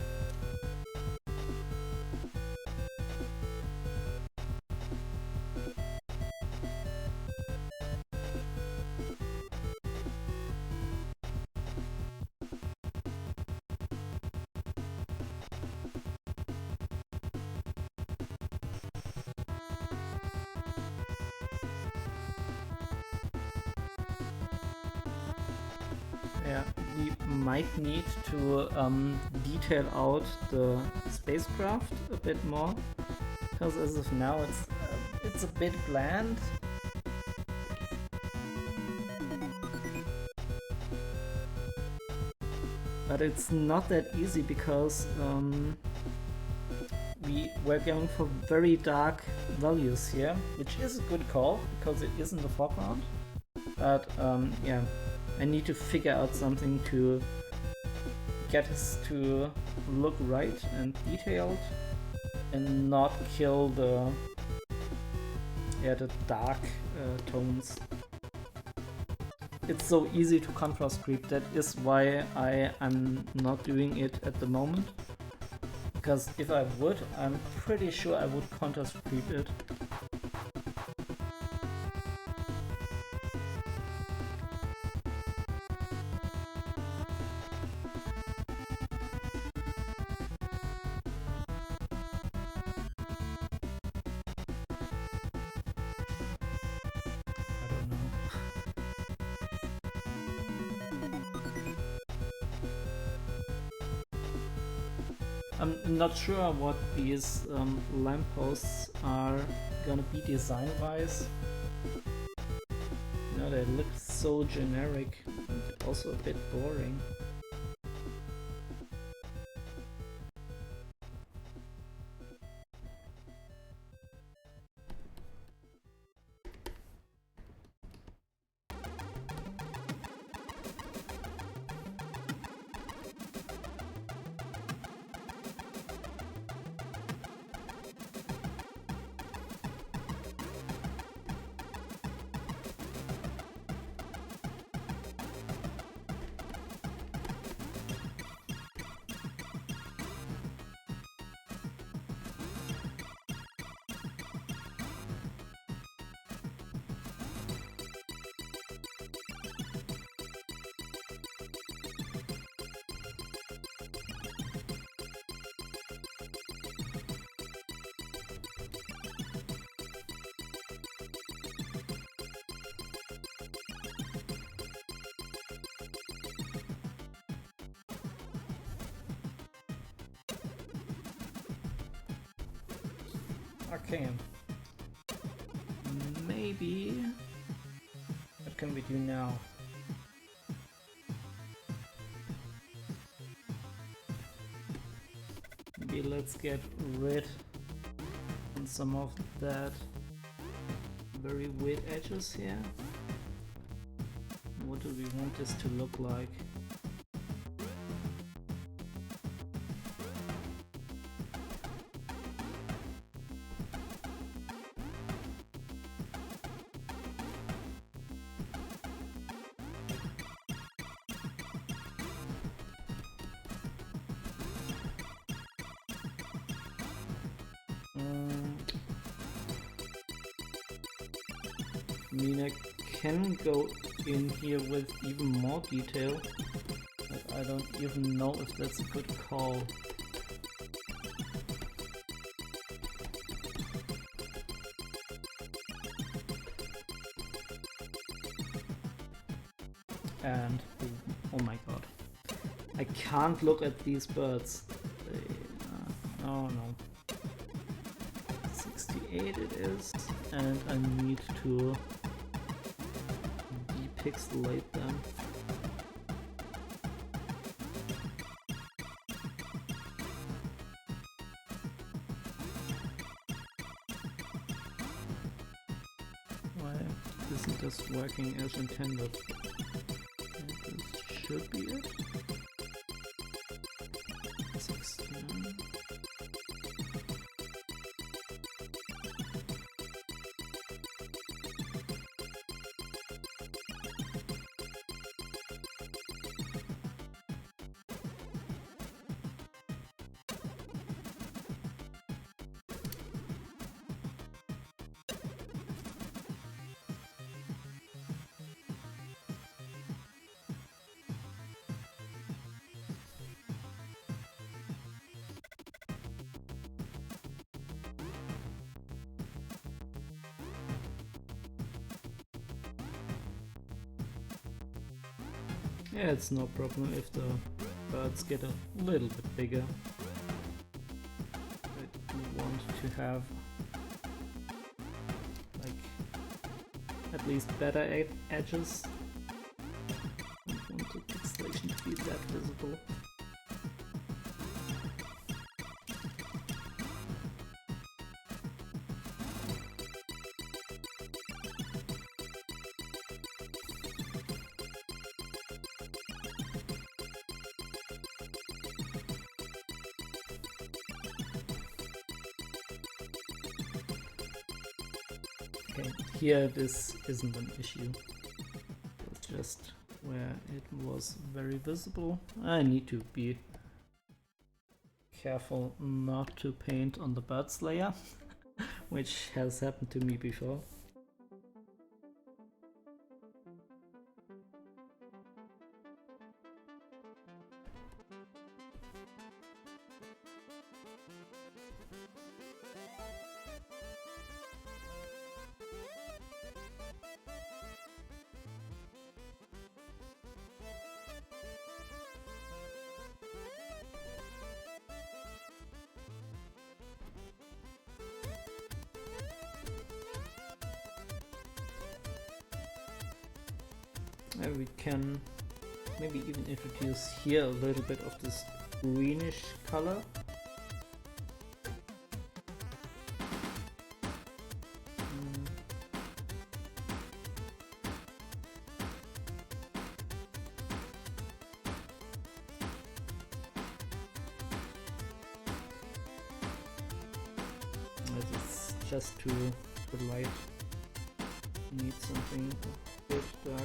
Yeah, we might need to detail out the spacecraft a bit more, because as of now it's a bit bland. But it's not that easy because we're going for very dark values here, which is a good call because it is in the foreground. But yeah. I need to figure out something to get us to look right and detailed and not kill the dark tones. It's so easy to contrast creep, that is why I am not doing it at the moment. Because if I would, I'm pretty sure I would contrast creep it. I'm not sure what these lampposts are gonna be design-wise. No, they look so generic and also a bit boring. Okay. Maybe... What can we do now? Maybe let's get rid of some of that very weird edges here. What do we want this to look like? mean, I can go in here with even more detail, but I don't even know if that's a good call. And oh my god, I can't look at these birds. Oh no. 68 it is, and I need to depixelate them. Why isn't this working as intended? This should be it. 69. Yeah, it's no problem if the birds get a little bit bigger. I want to have like at least better edges. I don't want the pixelation to be that visible. Okay, here this isn't an issue. It's just where it was very visible. I need to be careful not to paint on the birds layer, which has happened to me before. We can maybe even introduce here a little bit of this greenish color. It's just too light. Need something a bit darker.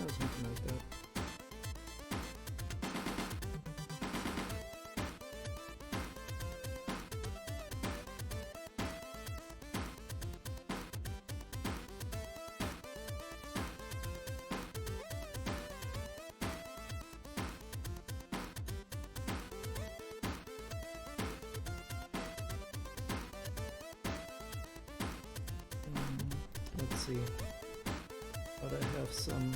Something like that. Let's see. But I have some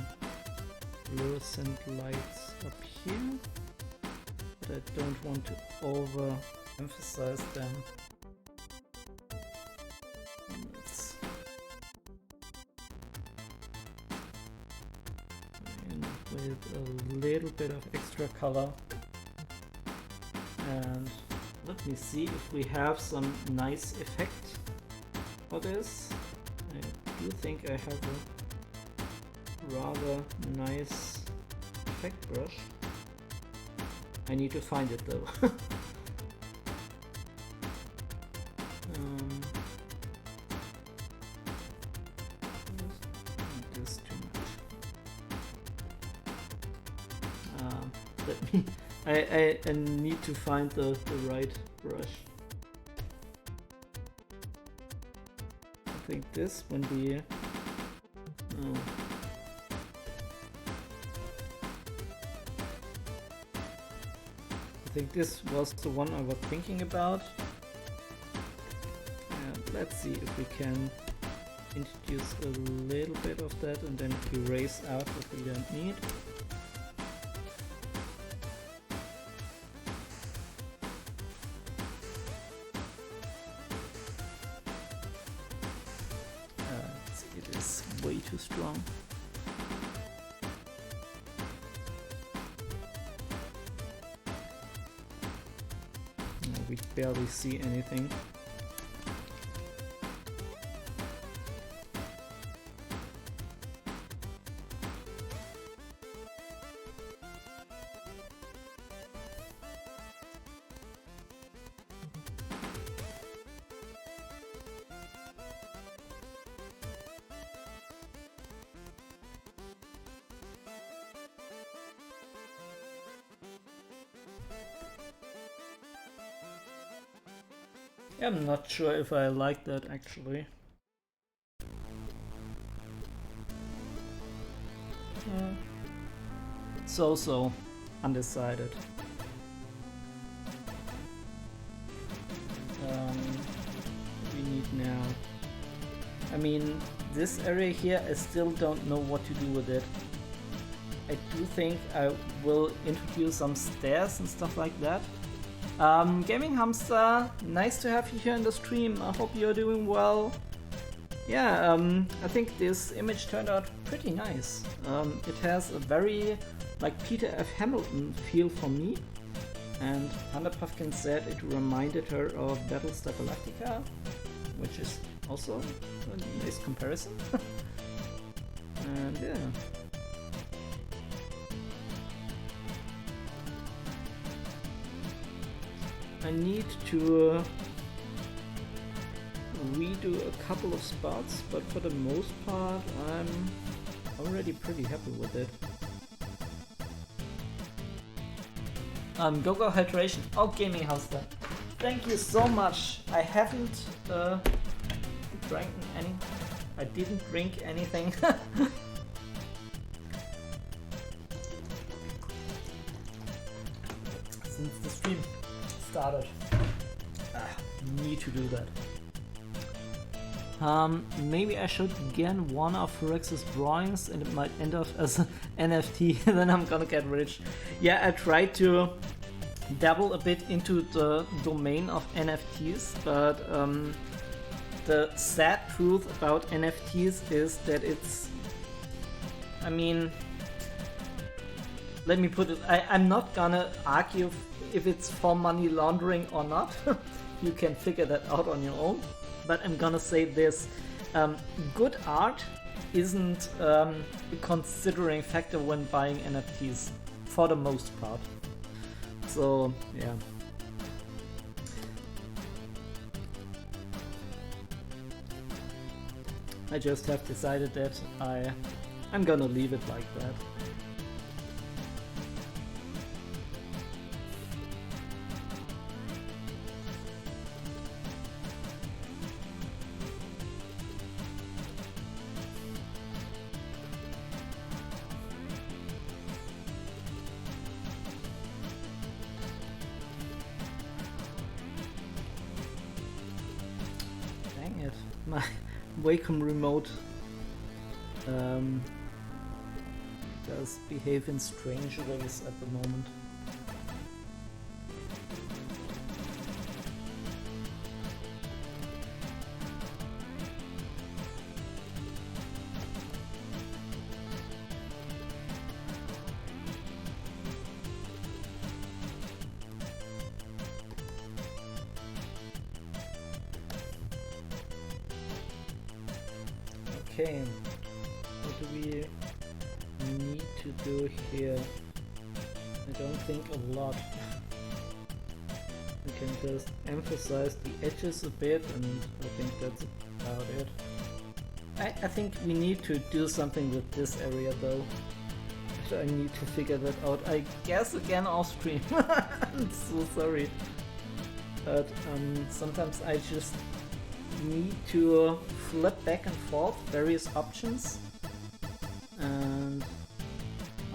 fluorescent lights up here, but I don't want to over-emphasize them. Let's in with a little bit of extra color, and let me see if we have some nice effect for this. I do think I have a rather nice effect brush. I need to find it though. I need to find the right brush. I think this when we... Oh. I think this was the one I was thinking about. Let's see if we can introduce a little bit of that and then erase out what we don't need. It is way too strong. We barely see anything. I'm not sure if I like that actually. So undecided. We need now. I mean, this area here, I still don't know what to do with it. I do think I will introduce some stairs and stuff like that. Gaming Hamster, nice to have you here in the stream. I hope you're doing well. Yeah, I think this image turned out pretty nice. It has a very like Peter F. Hamilton feel for me. And Panda Puffkin said it reminded her of Battlestar Galactica, which is also a nice comparison. And yeah. I need to redo a couple of spots, but for the most part I'm already pretty happy with it. Go Hydration. Oh, Gaming House then. Thank you so much. I haven't drank any. I didn't drink anything. Since the stream started. Need to do that. Maybe I should scan one of Rex's drawings and it might end up as an NFT, then I'm gonna get rich. Yeah, I tried to dabble a bit into the domain of NFTs, but the sad truth about NFTs is that it's... I mean... Let me put it... I'm not gonna argue if it's for money laundering or not. You can figure that out on your own. But I'm gonna say this, good art isn't a considering factor when buying NFTs, for the most part. So, yeah. I just have decided that I'm gonna leave it like that. My wacom remote does behave in strange ways at the moment. Okay, what do we need to do here? I don't think a lot. We can just emphasize the edges a bit, and I think that's about it. I think we need to do something with this area though. I I need to figure that out. I guess again off stream. I'm so sorry. But sometimes I just need to flip back and forth various options. And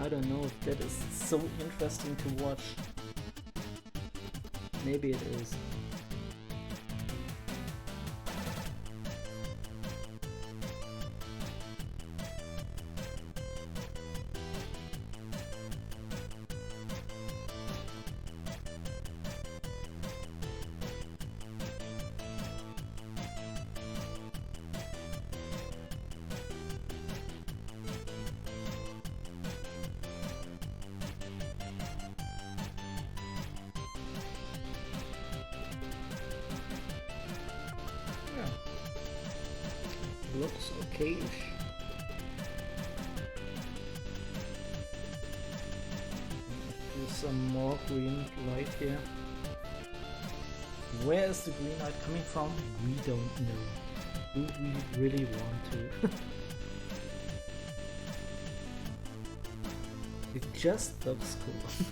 I don't know if that is so interesting to watch. Maybe it is. Looks okay-ish. Do some more green light here. Where is the green light coming from? We don't know. Do we really want to? It just looks cool.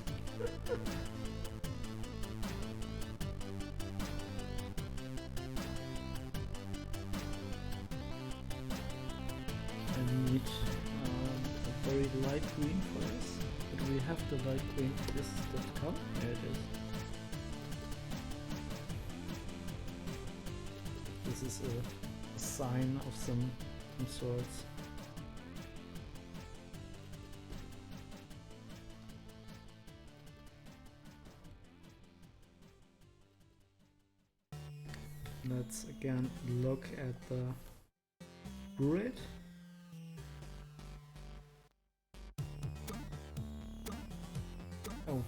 Need a very light green for this. But we have the light green for this that color. There it is. This is a sign of some sorts. Let's again look at the grid. Oh,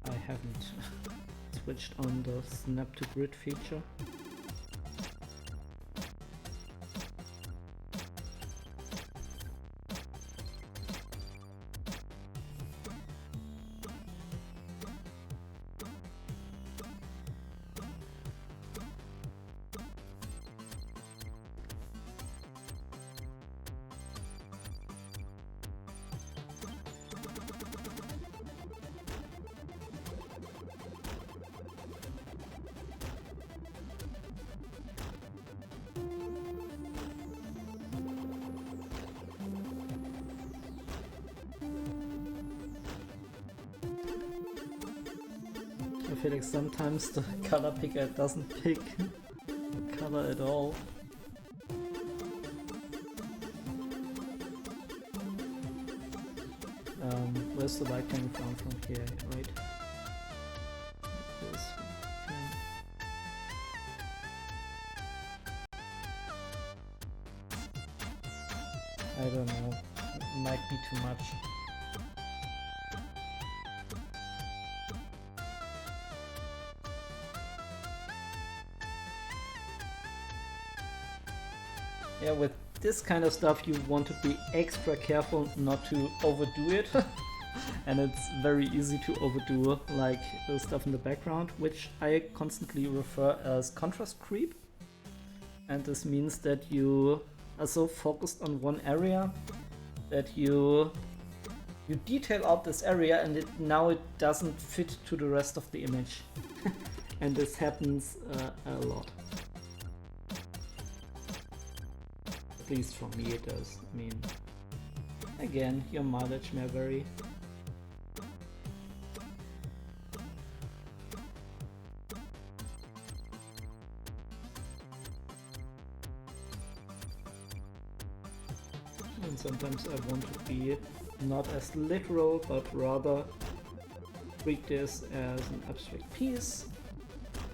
I haven't switched on the snap to grid feature. I feel like sometimes the color picker doesn't pick the color at all. Where's the light coming from here, right? Like this. Okay. I don't know, it might be too much. Yeah, with this kind of stuff you want to be extra careful not to overdo it. And it's very easy to overdo like the stuff in the background, which I constantly refer as contrast creep. And this means that you are so focused on one area that you detail out this area and now it doesn't fit to the rest of the image. And this happens a lot. At least for me it does. I mean, again, your mileage may vary. And sometimes I want to be not as literal, but rather treat this as an abstract piece,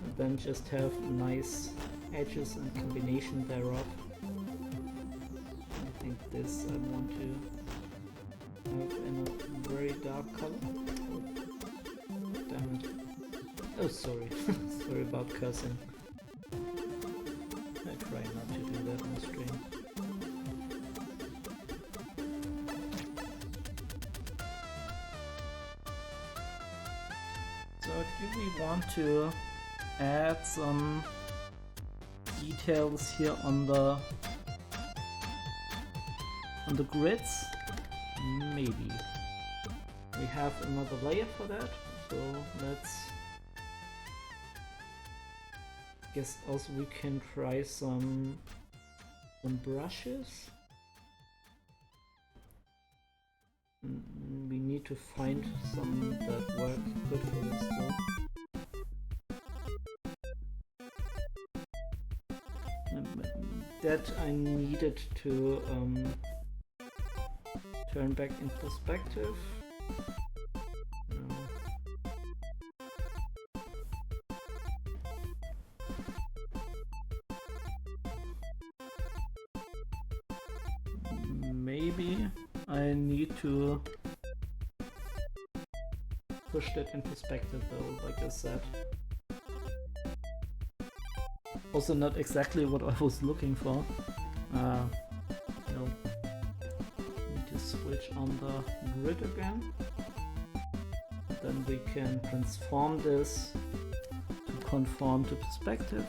and then just have nice edges and combination thereof. I think this I want to have in a very dark color. Oh, damn it. Oh, sorry. Sorry about cursing. I try not to do that on stream. So do we want to add some details here on the grids? Maybe. we have another layer for that, so let's guess also we can try some brushes. We need to find some that work good for this though. That I needed to turn back in perspective. Maybe I need to push that in perspective though, like I said. Also not exactly what I was looking for. No. Need to switch on the grid again. Then we can transform this to conform to perspective.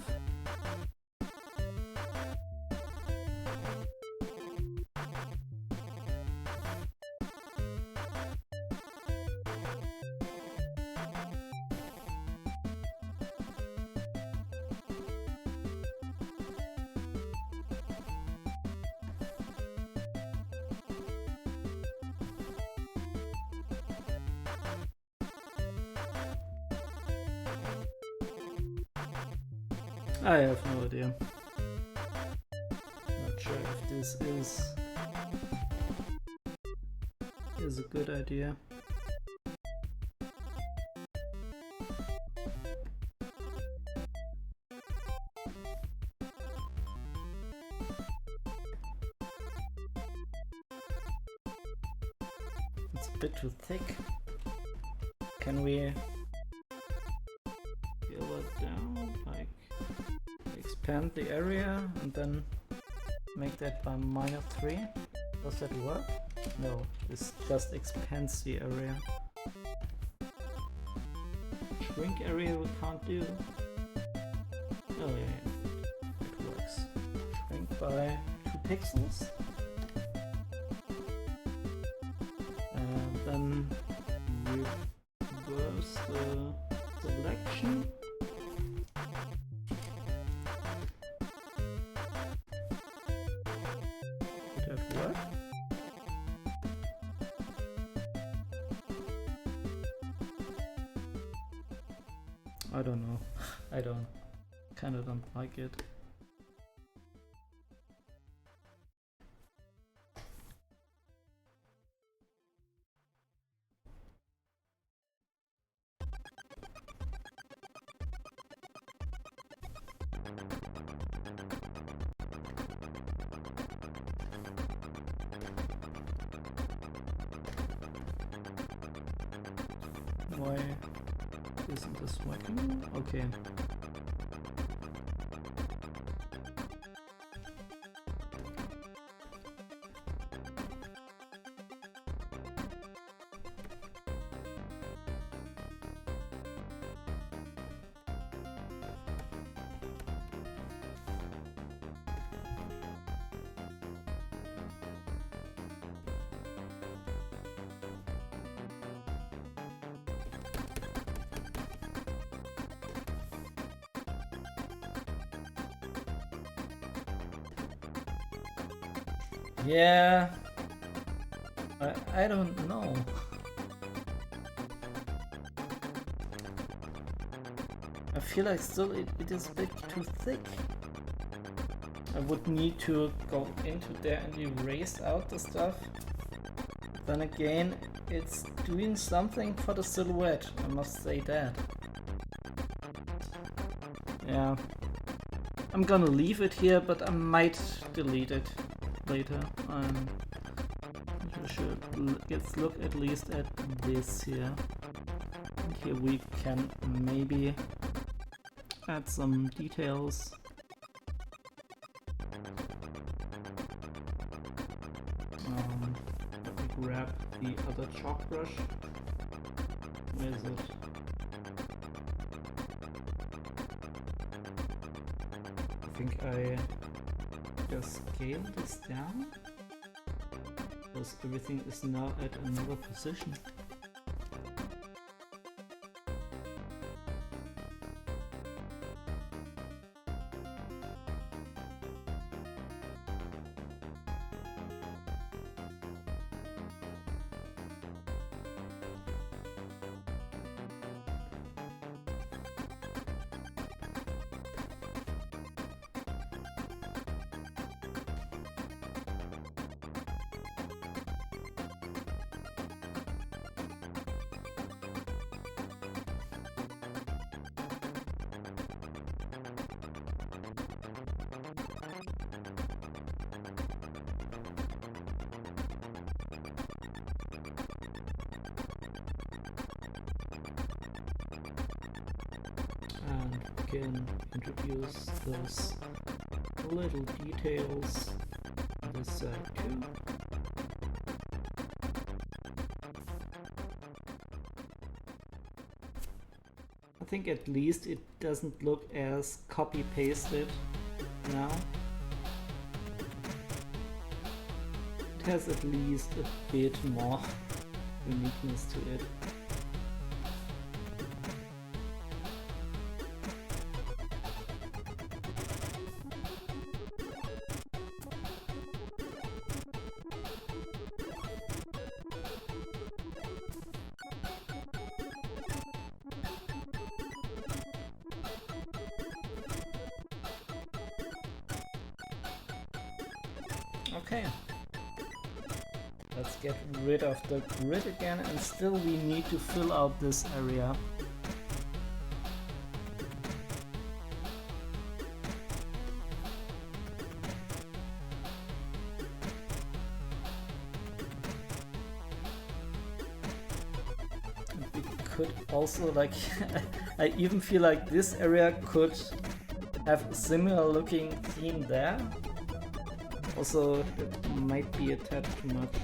I have no idea. Not sure if this is a good idea. It's a bit too thick. Can we scale it down? Like expand the area and then make that by -3. Does that work? No, this just expands the area. Shrink area we can't do. Oh yeah, it works. Shrink by 2 pixels. And then reverse the selection. I don't know. I kinda don't like it. Why isn't this working? Okay. Yeah, I don't know. I feel like still it is a bit too thick. I would need to go into there and erase out the stuff. Then again, it's doing something for the silhouette, I must say that. Yeah, I'm gonna leave it here, but I might delete it later. Let's look at least at this here. And here we can maybe add some details. Let me grab the other chalk brush. Where is it? I think I just scale this down because everything is now at another position. can introduce those little details on this side too. I think at least it doesn't look as copy-pasted now. It has at least a bit more uniqueness to it. Okay, let's get rid of the grid again, and still we need to fill out this area. We could also, like, I even feel like this area could have a similar looking theme there. Also, it might be a tad too much.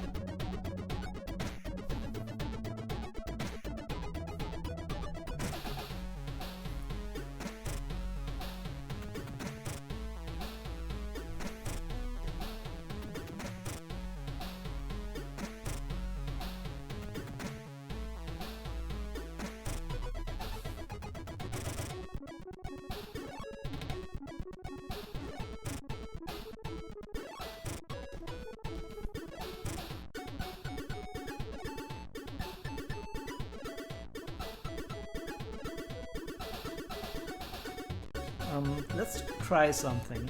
Let's try something.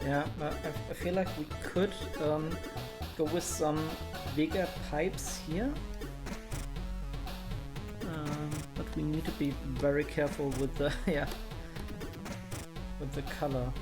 Yeah, I feel like we could go with some bigger pipes here. But we need to be very careful with the with the color.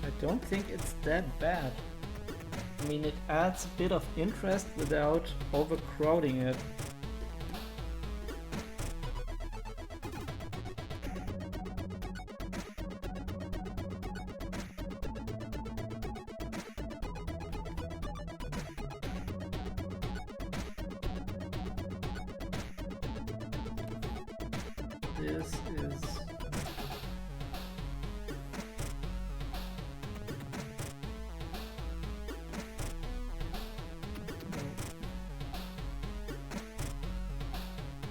I don't think it's that bad. I mean, it adds a bit of interest without overcrowding it. This is...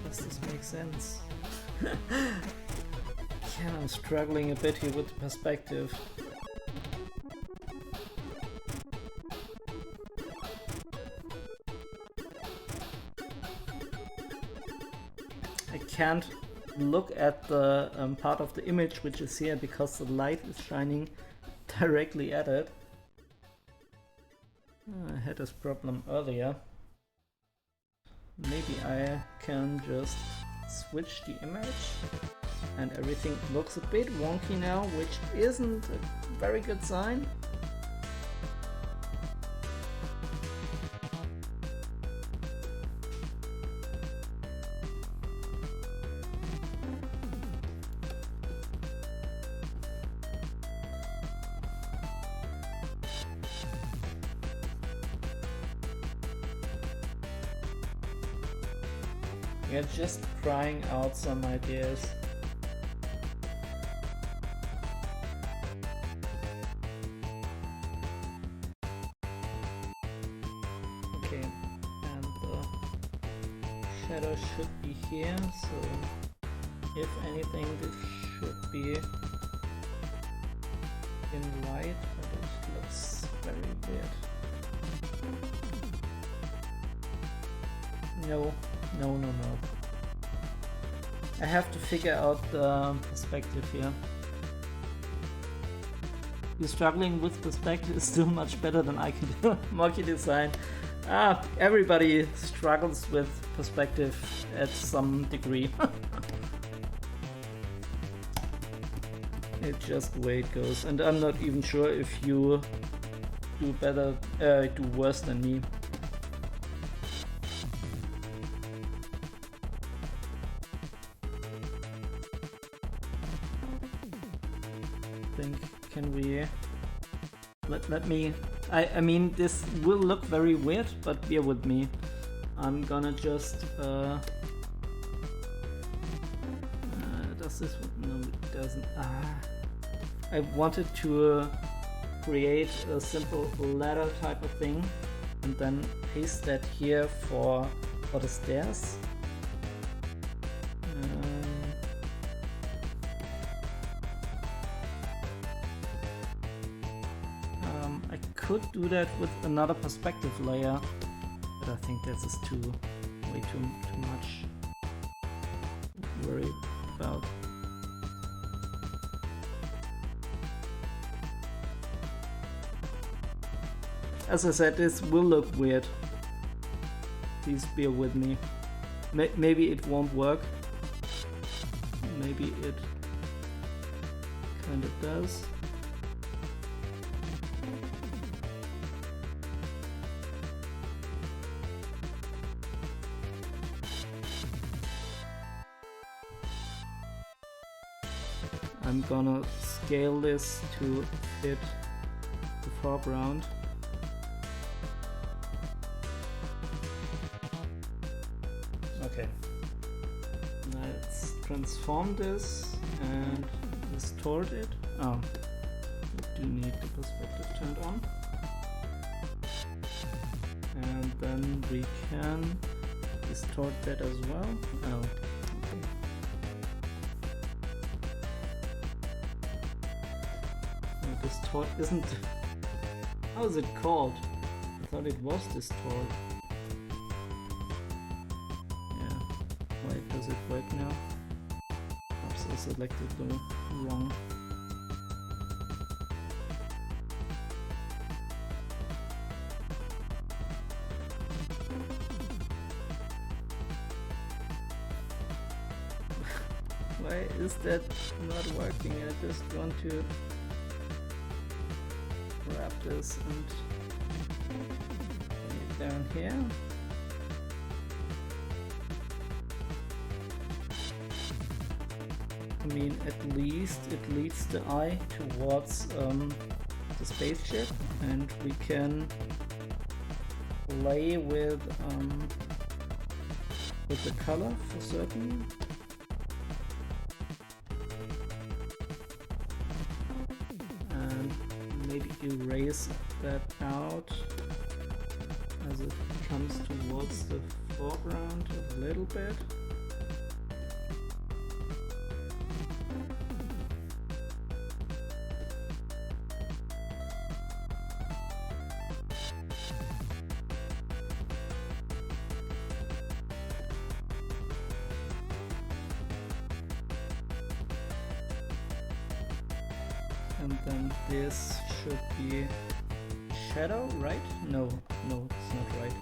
Does this make sense? Yeah, I'm struggling a bit here with the perspective. I can't look at the part of the image which is here because the light is shining directly at it. I had this problem earlier. Maybe I can just switch the image and everything looks a bit wonky now, which isn't a very good sign. Yeah, just trying out some ideas. Okay, and the shadow should be here, so if anything this should be in white, but it looks very weird. No. No, no, no. I have to figure out the perspective here. You're struggling with perspective is still much better than I can do. Monkey design. Everybody struggles with perspective at some degree. It's just the way it goes, and I'm not even sure if you do better, do worse than me. Can we let me I mean this will look very weird, but bear with me. I'm gonna just does this one? No, it doesn't. I wanted to create a simple ladder type of thing and then paste that here for the stairs. I could do that with another perspective layer, but I think that's just way too much to worry about. As I said, this will look weird. Please bear with me. Maybe it won't work. Maybe it kind of does. I'm gonna scale this to fit the foreground. Okay, let's transform this and distort it. Oh, we do need the perspective turned on. And then we can distort that as well. Oh, okay. Distort isn't... How is it called? I thought it was distort. Yeah. Why does it work now? Perhaps I selected the wrong. Why is that not working? I just want to grab this and bring it down here. I mean, at least it leads the eye towards the spaceship, and we can play with the color for certain. Erase that out as it comes towards the foreground a little bit. And then this should be shadow, right? No, it's not right.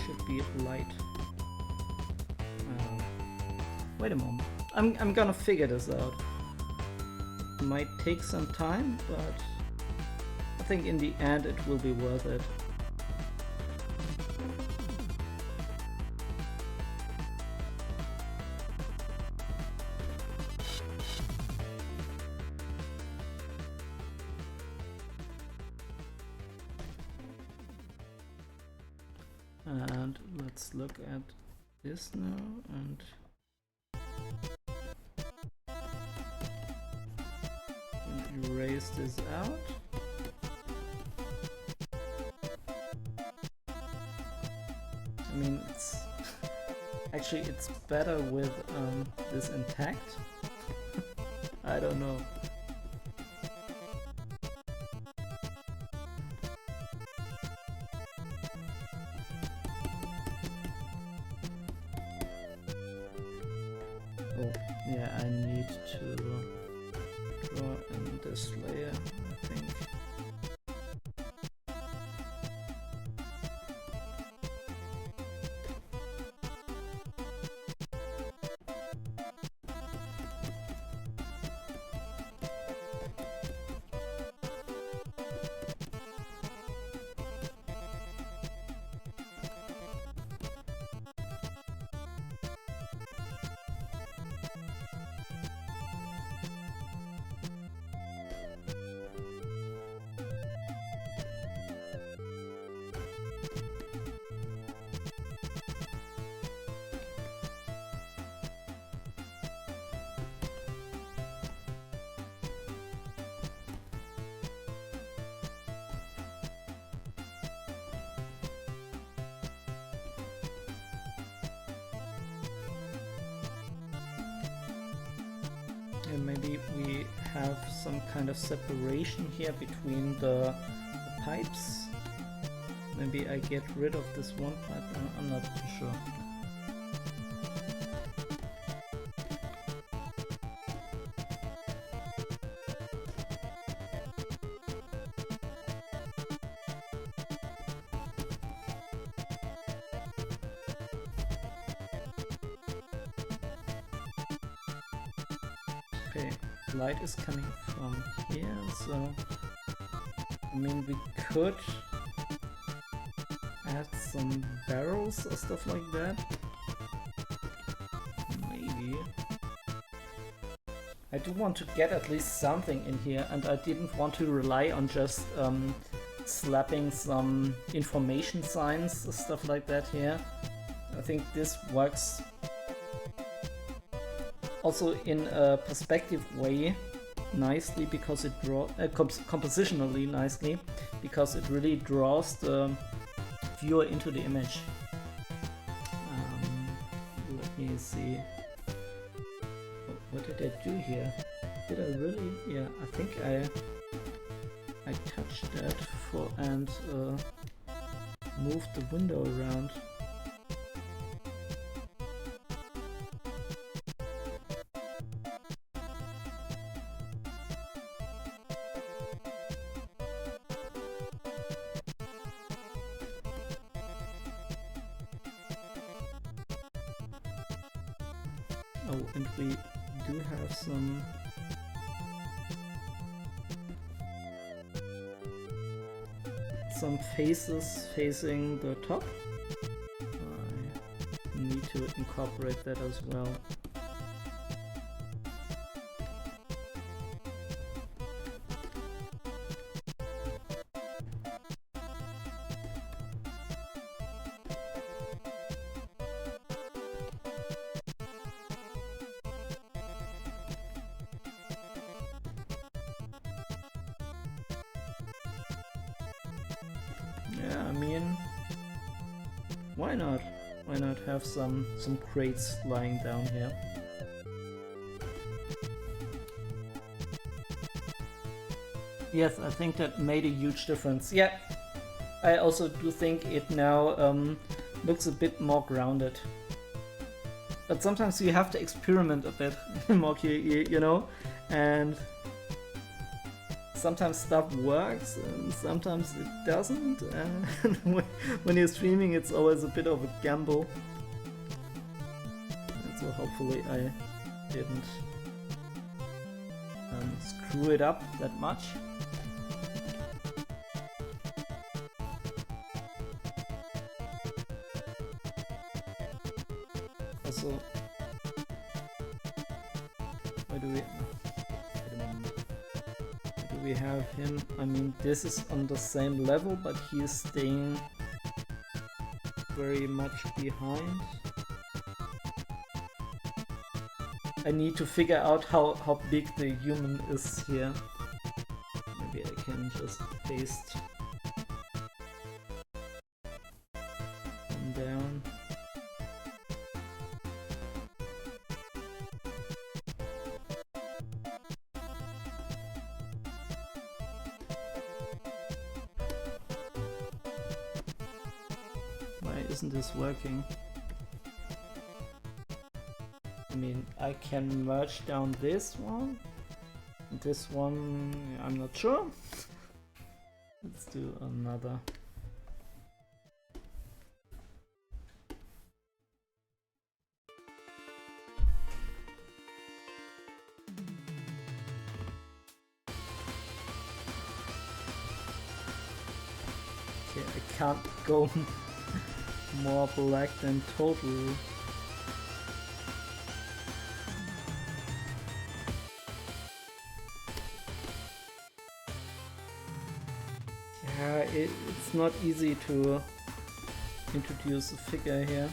Should be light. Wait a moment. I'm gonna figure this out. It might take some time, but I think in the end it will be worth it. And let's look at this now and erase this out. I mean, it's actually it's better with this intact. I don't know. Oh, yeah, I need to draw in this layer, I think. And maybe we have some kind of separation here between the pipes. Maybe I get rid of this one pipe, I'm not too sure. Okay, light is coming from here, so I mean we could add some barrels or stuff like that. Maybe. I do want to get at least something in here, and I didn't want to rely on just slapping some information signs or stuff like that here. I think this works also in a perspective way nicely, because it draws compositionally nicely, because it really draws the viewer into the image. Let me see. What did I do here? Did I really? Yeah, I think I touched that for and moved the window around. Oh, and we do have some faces facing the top. I need to incorporate that as well. Yeah, I mean, why not? Why not have some crates lying down here? Yes, I think that made a huge difference. Yeah, I also do think it now looks a bit more grounded. But sometimes you have to experiment a bit more, you know, and sometimes stuff works and sometimes it doesn't, and when you're streaming it's always a bit of a gamble. And so hopefully I didn't screw it up that much. Also, why do we have him? I mean, this is on the same level, but he is staying very much behind. I need to figure out how big the human is here. Maybe I can just paste him down. Why isn't this working? I mean, I can merge down this one. This one, I'm not sure. Let's do another. Okay, I can't go more black than total. Yeah, it's not easy to introduce a figure here.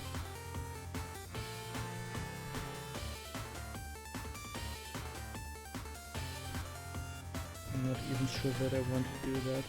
I'm not even sure that I want to do that.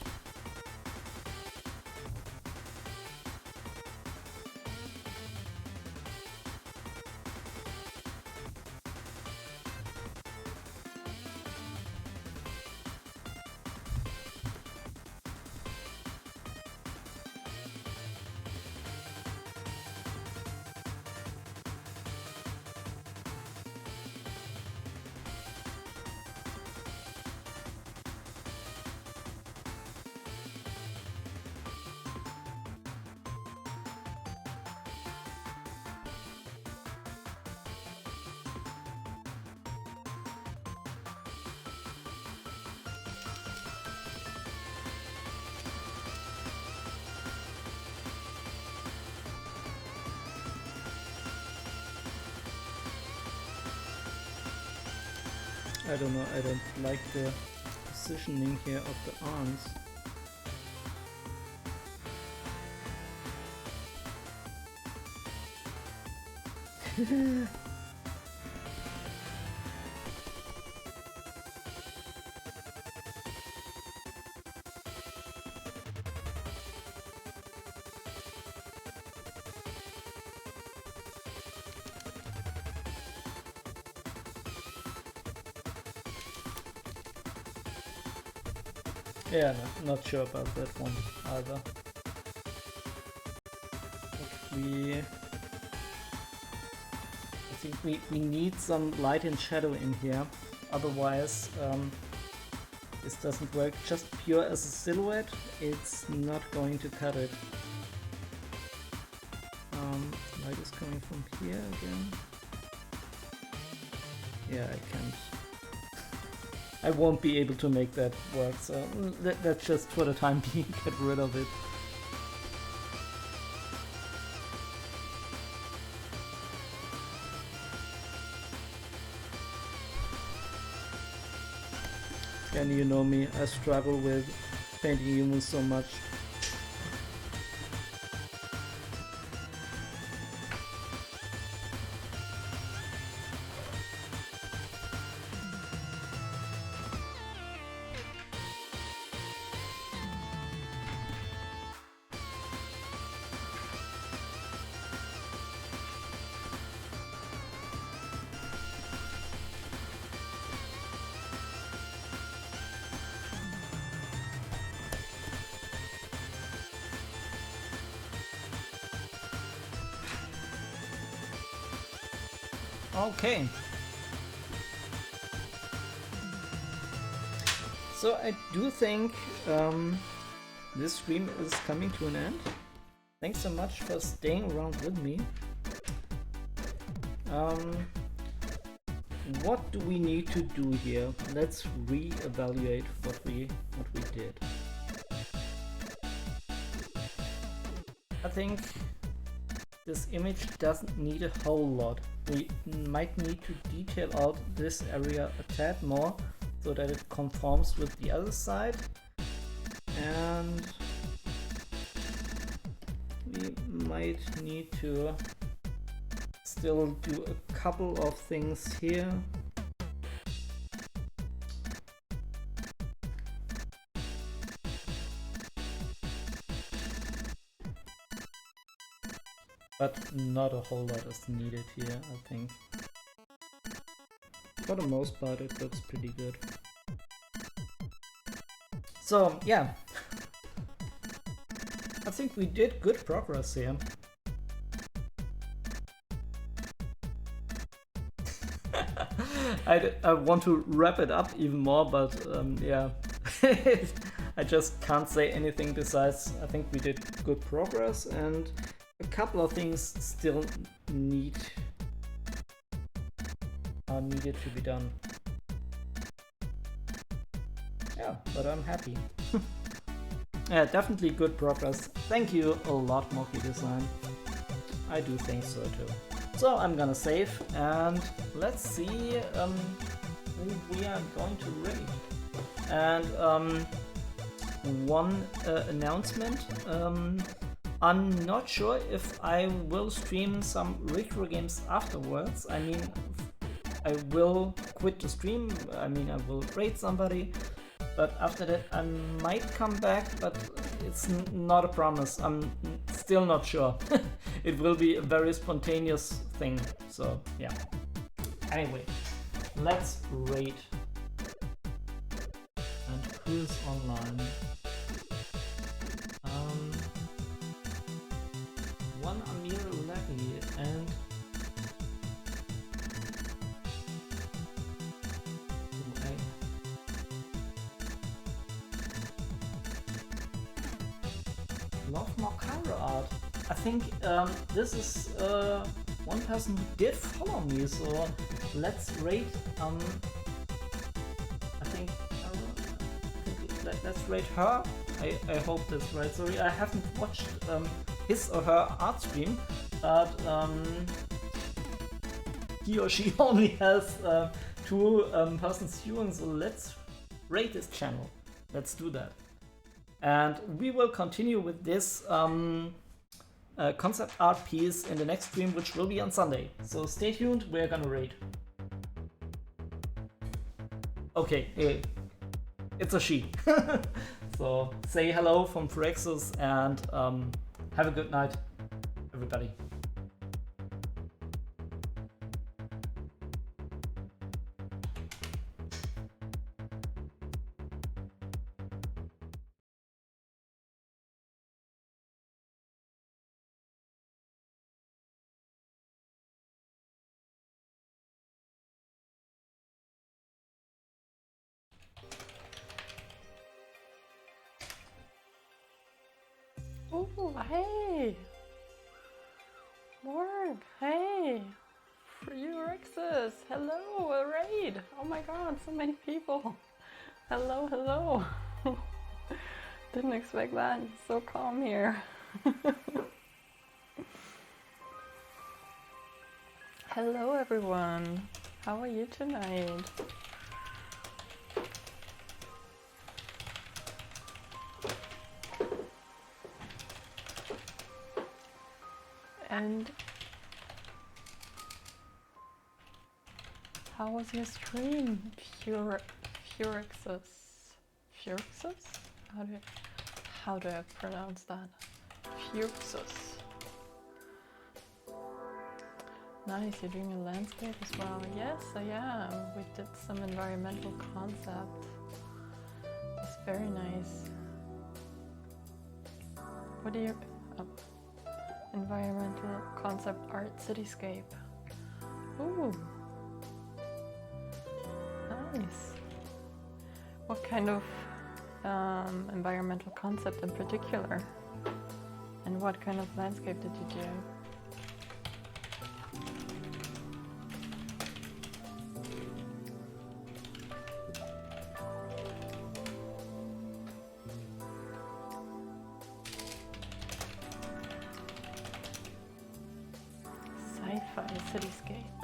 I don't know, I don't like the positioning here of the arms. Yeah, no, not sure about that one either. I think we need some light and shadow in here, otherwise this doesn't work. Just pure as a silhouette, it's not going to cut it. Light is coming from here again. Yeah, I can't. I won't be able to make that work, so that's just for the time being, get rid of it. And you know me, I struggle with painting humans so much. Okay. So I do think this stream is coming to an end. Thanks so much for staying around with me. What do we need to do here? Let's re-evaluate what we did. I think this image doesn't need a whole lot. We might need to detail out this area a tad more so that it conforms with the other side, and we might need to still do a couple of things here. But not a whole lot is needed here, I think. For the most part it looks pretty good. So yeah, I think we did good progress here. I want to wrap it up even more, but yeah, I just can't say anything besides I think we did good progress and a couple of things still are needed to be done. Yeah, but I'm happy. Yeah, definitely good progress. Thank you a lot, Monkey Design. I do think so too. So I'm gonna save and let's see who we are going to raid. And one announcement. I'm not sure if I will stream some retro games afterwards. I mean, I will quit the stream. I mean, I will raid somebody. But after that I might come back, but it's not a promise. I'm still not sure. It will be a very spontaneous thing, so yeah. Anyway, let's raid. And who's online? One Amir Levy and love more cover art. I think this is one person who did follow me, so let's rate. I think let's rate her. I hope that's right. Sorry, I haven't watched his or her art stream, but he or she only has 2 persons viewing. So let's rate this channel. Let's do that. And we will continue with this concept art piece in the next stream, which will be on Sunday. So stay tuned, we're gonna raid. Okay, it's a she. So say hello from Phyrexis and have a good night, everybody. Oh, hey! Morg, hey! For you, Rexus! Hello, a raid! Oh my god, so many people! Hello, hello! Didn't expect that, it's so calm here. Hello everyone! How are you tonight? And how was your stream, Phyrexis? Phyrexis? How do I pronounce that? Phyrexis. Nice, you're doing a landscape as well. Yes, I am. We did some environmental concept. It's very nice. What do you... environmental concept art cityscape. Ooh, nice. What kind of environmental concept in particular? And what kind of landscape did you do? Sci-fi Cityscape.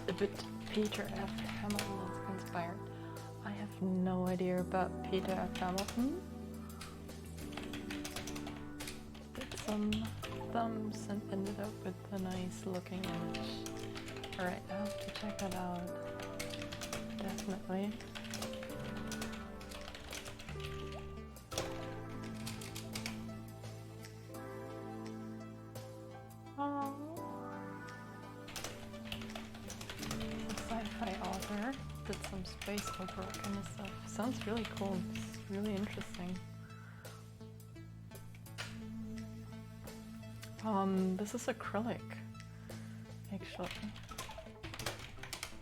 A bit Peter F. Hamilton inspired. I have no idea about Peter F. Hamilton. Did some thumbs and ended up with a nice looking image. Alright, I have to check that out. Definitely. Did some space opera kind of stuff. Sounds really cool. It's really interesting. This is acrylic, actually.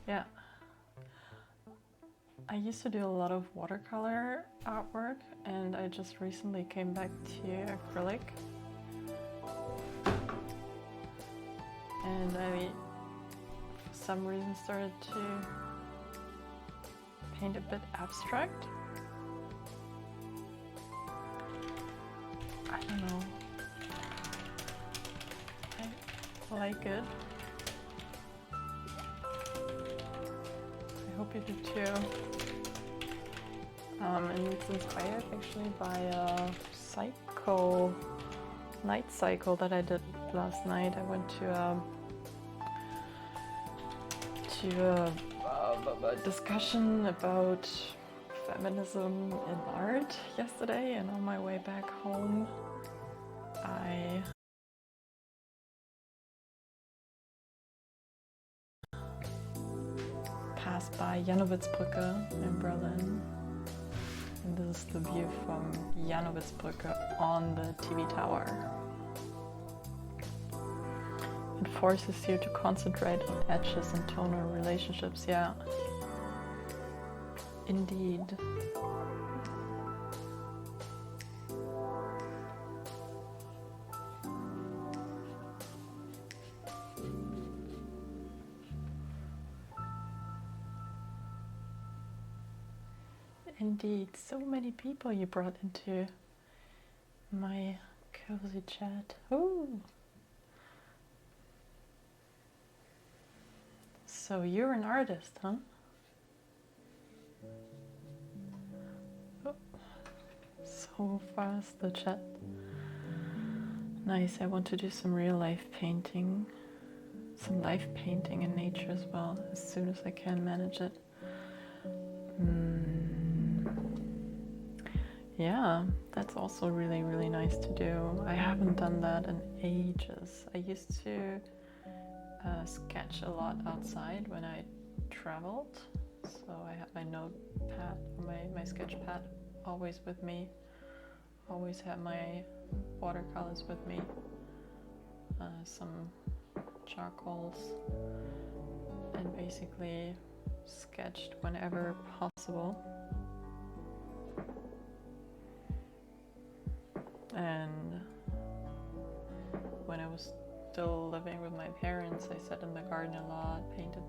Yeah. I used to do a lot of watercolor artwork, and I just recently came back to acrylic. And I, for some reason, started to paint a bit abstract. I don't know. I like it. I hope you do too. And it's inspired actually by a night cycle that I did last night. I went to a discussion about feminism in art yesterday, and on my way back home I passed by Janowitzbrücke in Berlin, and this is the view from Janowitzbrücke on the TV tower. It forces you to concentrate on edges and tonal relationships, yeah. Indeed. Indeed, so many people you brought into my cozy chat. Ooh. So you're an artist, huh? Oh, so fast, the chat. Nice, I want to do some real life painting. Some life painting in nature as well, as soon as I can manage it. Yeah, that's also really, really nice to do. I haven't done that in ages. I used to sketch a lot outside when I traveled. So I had my notepad, my sketch pad always with me. Always had my watercolors with me. Some charcoals. And basically sketched whenever possible. And when I was still living with my parents, I sat in the garden a lot, painted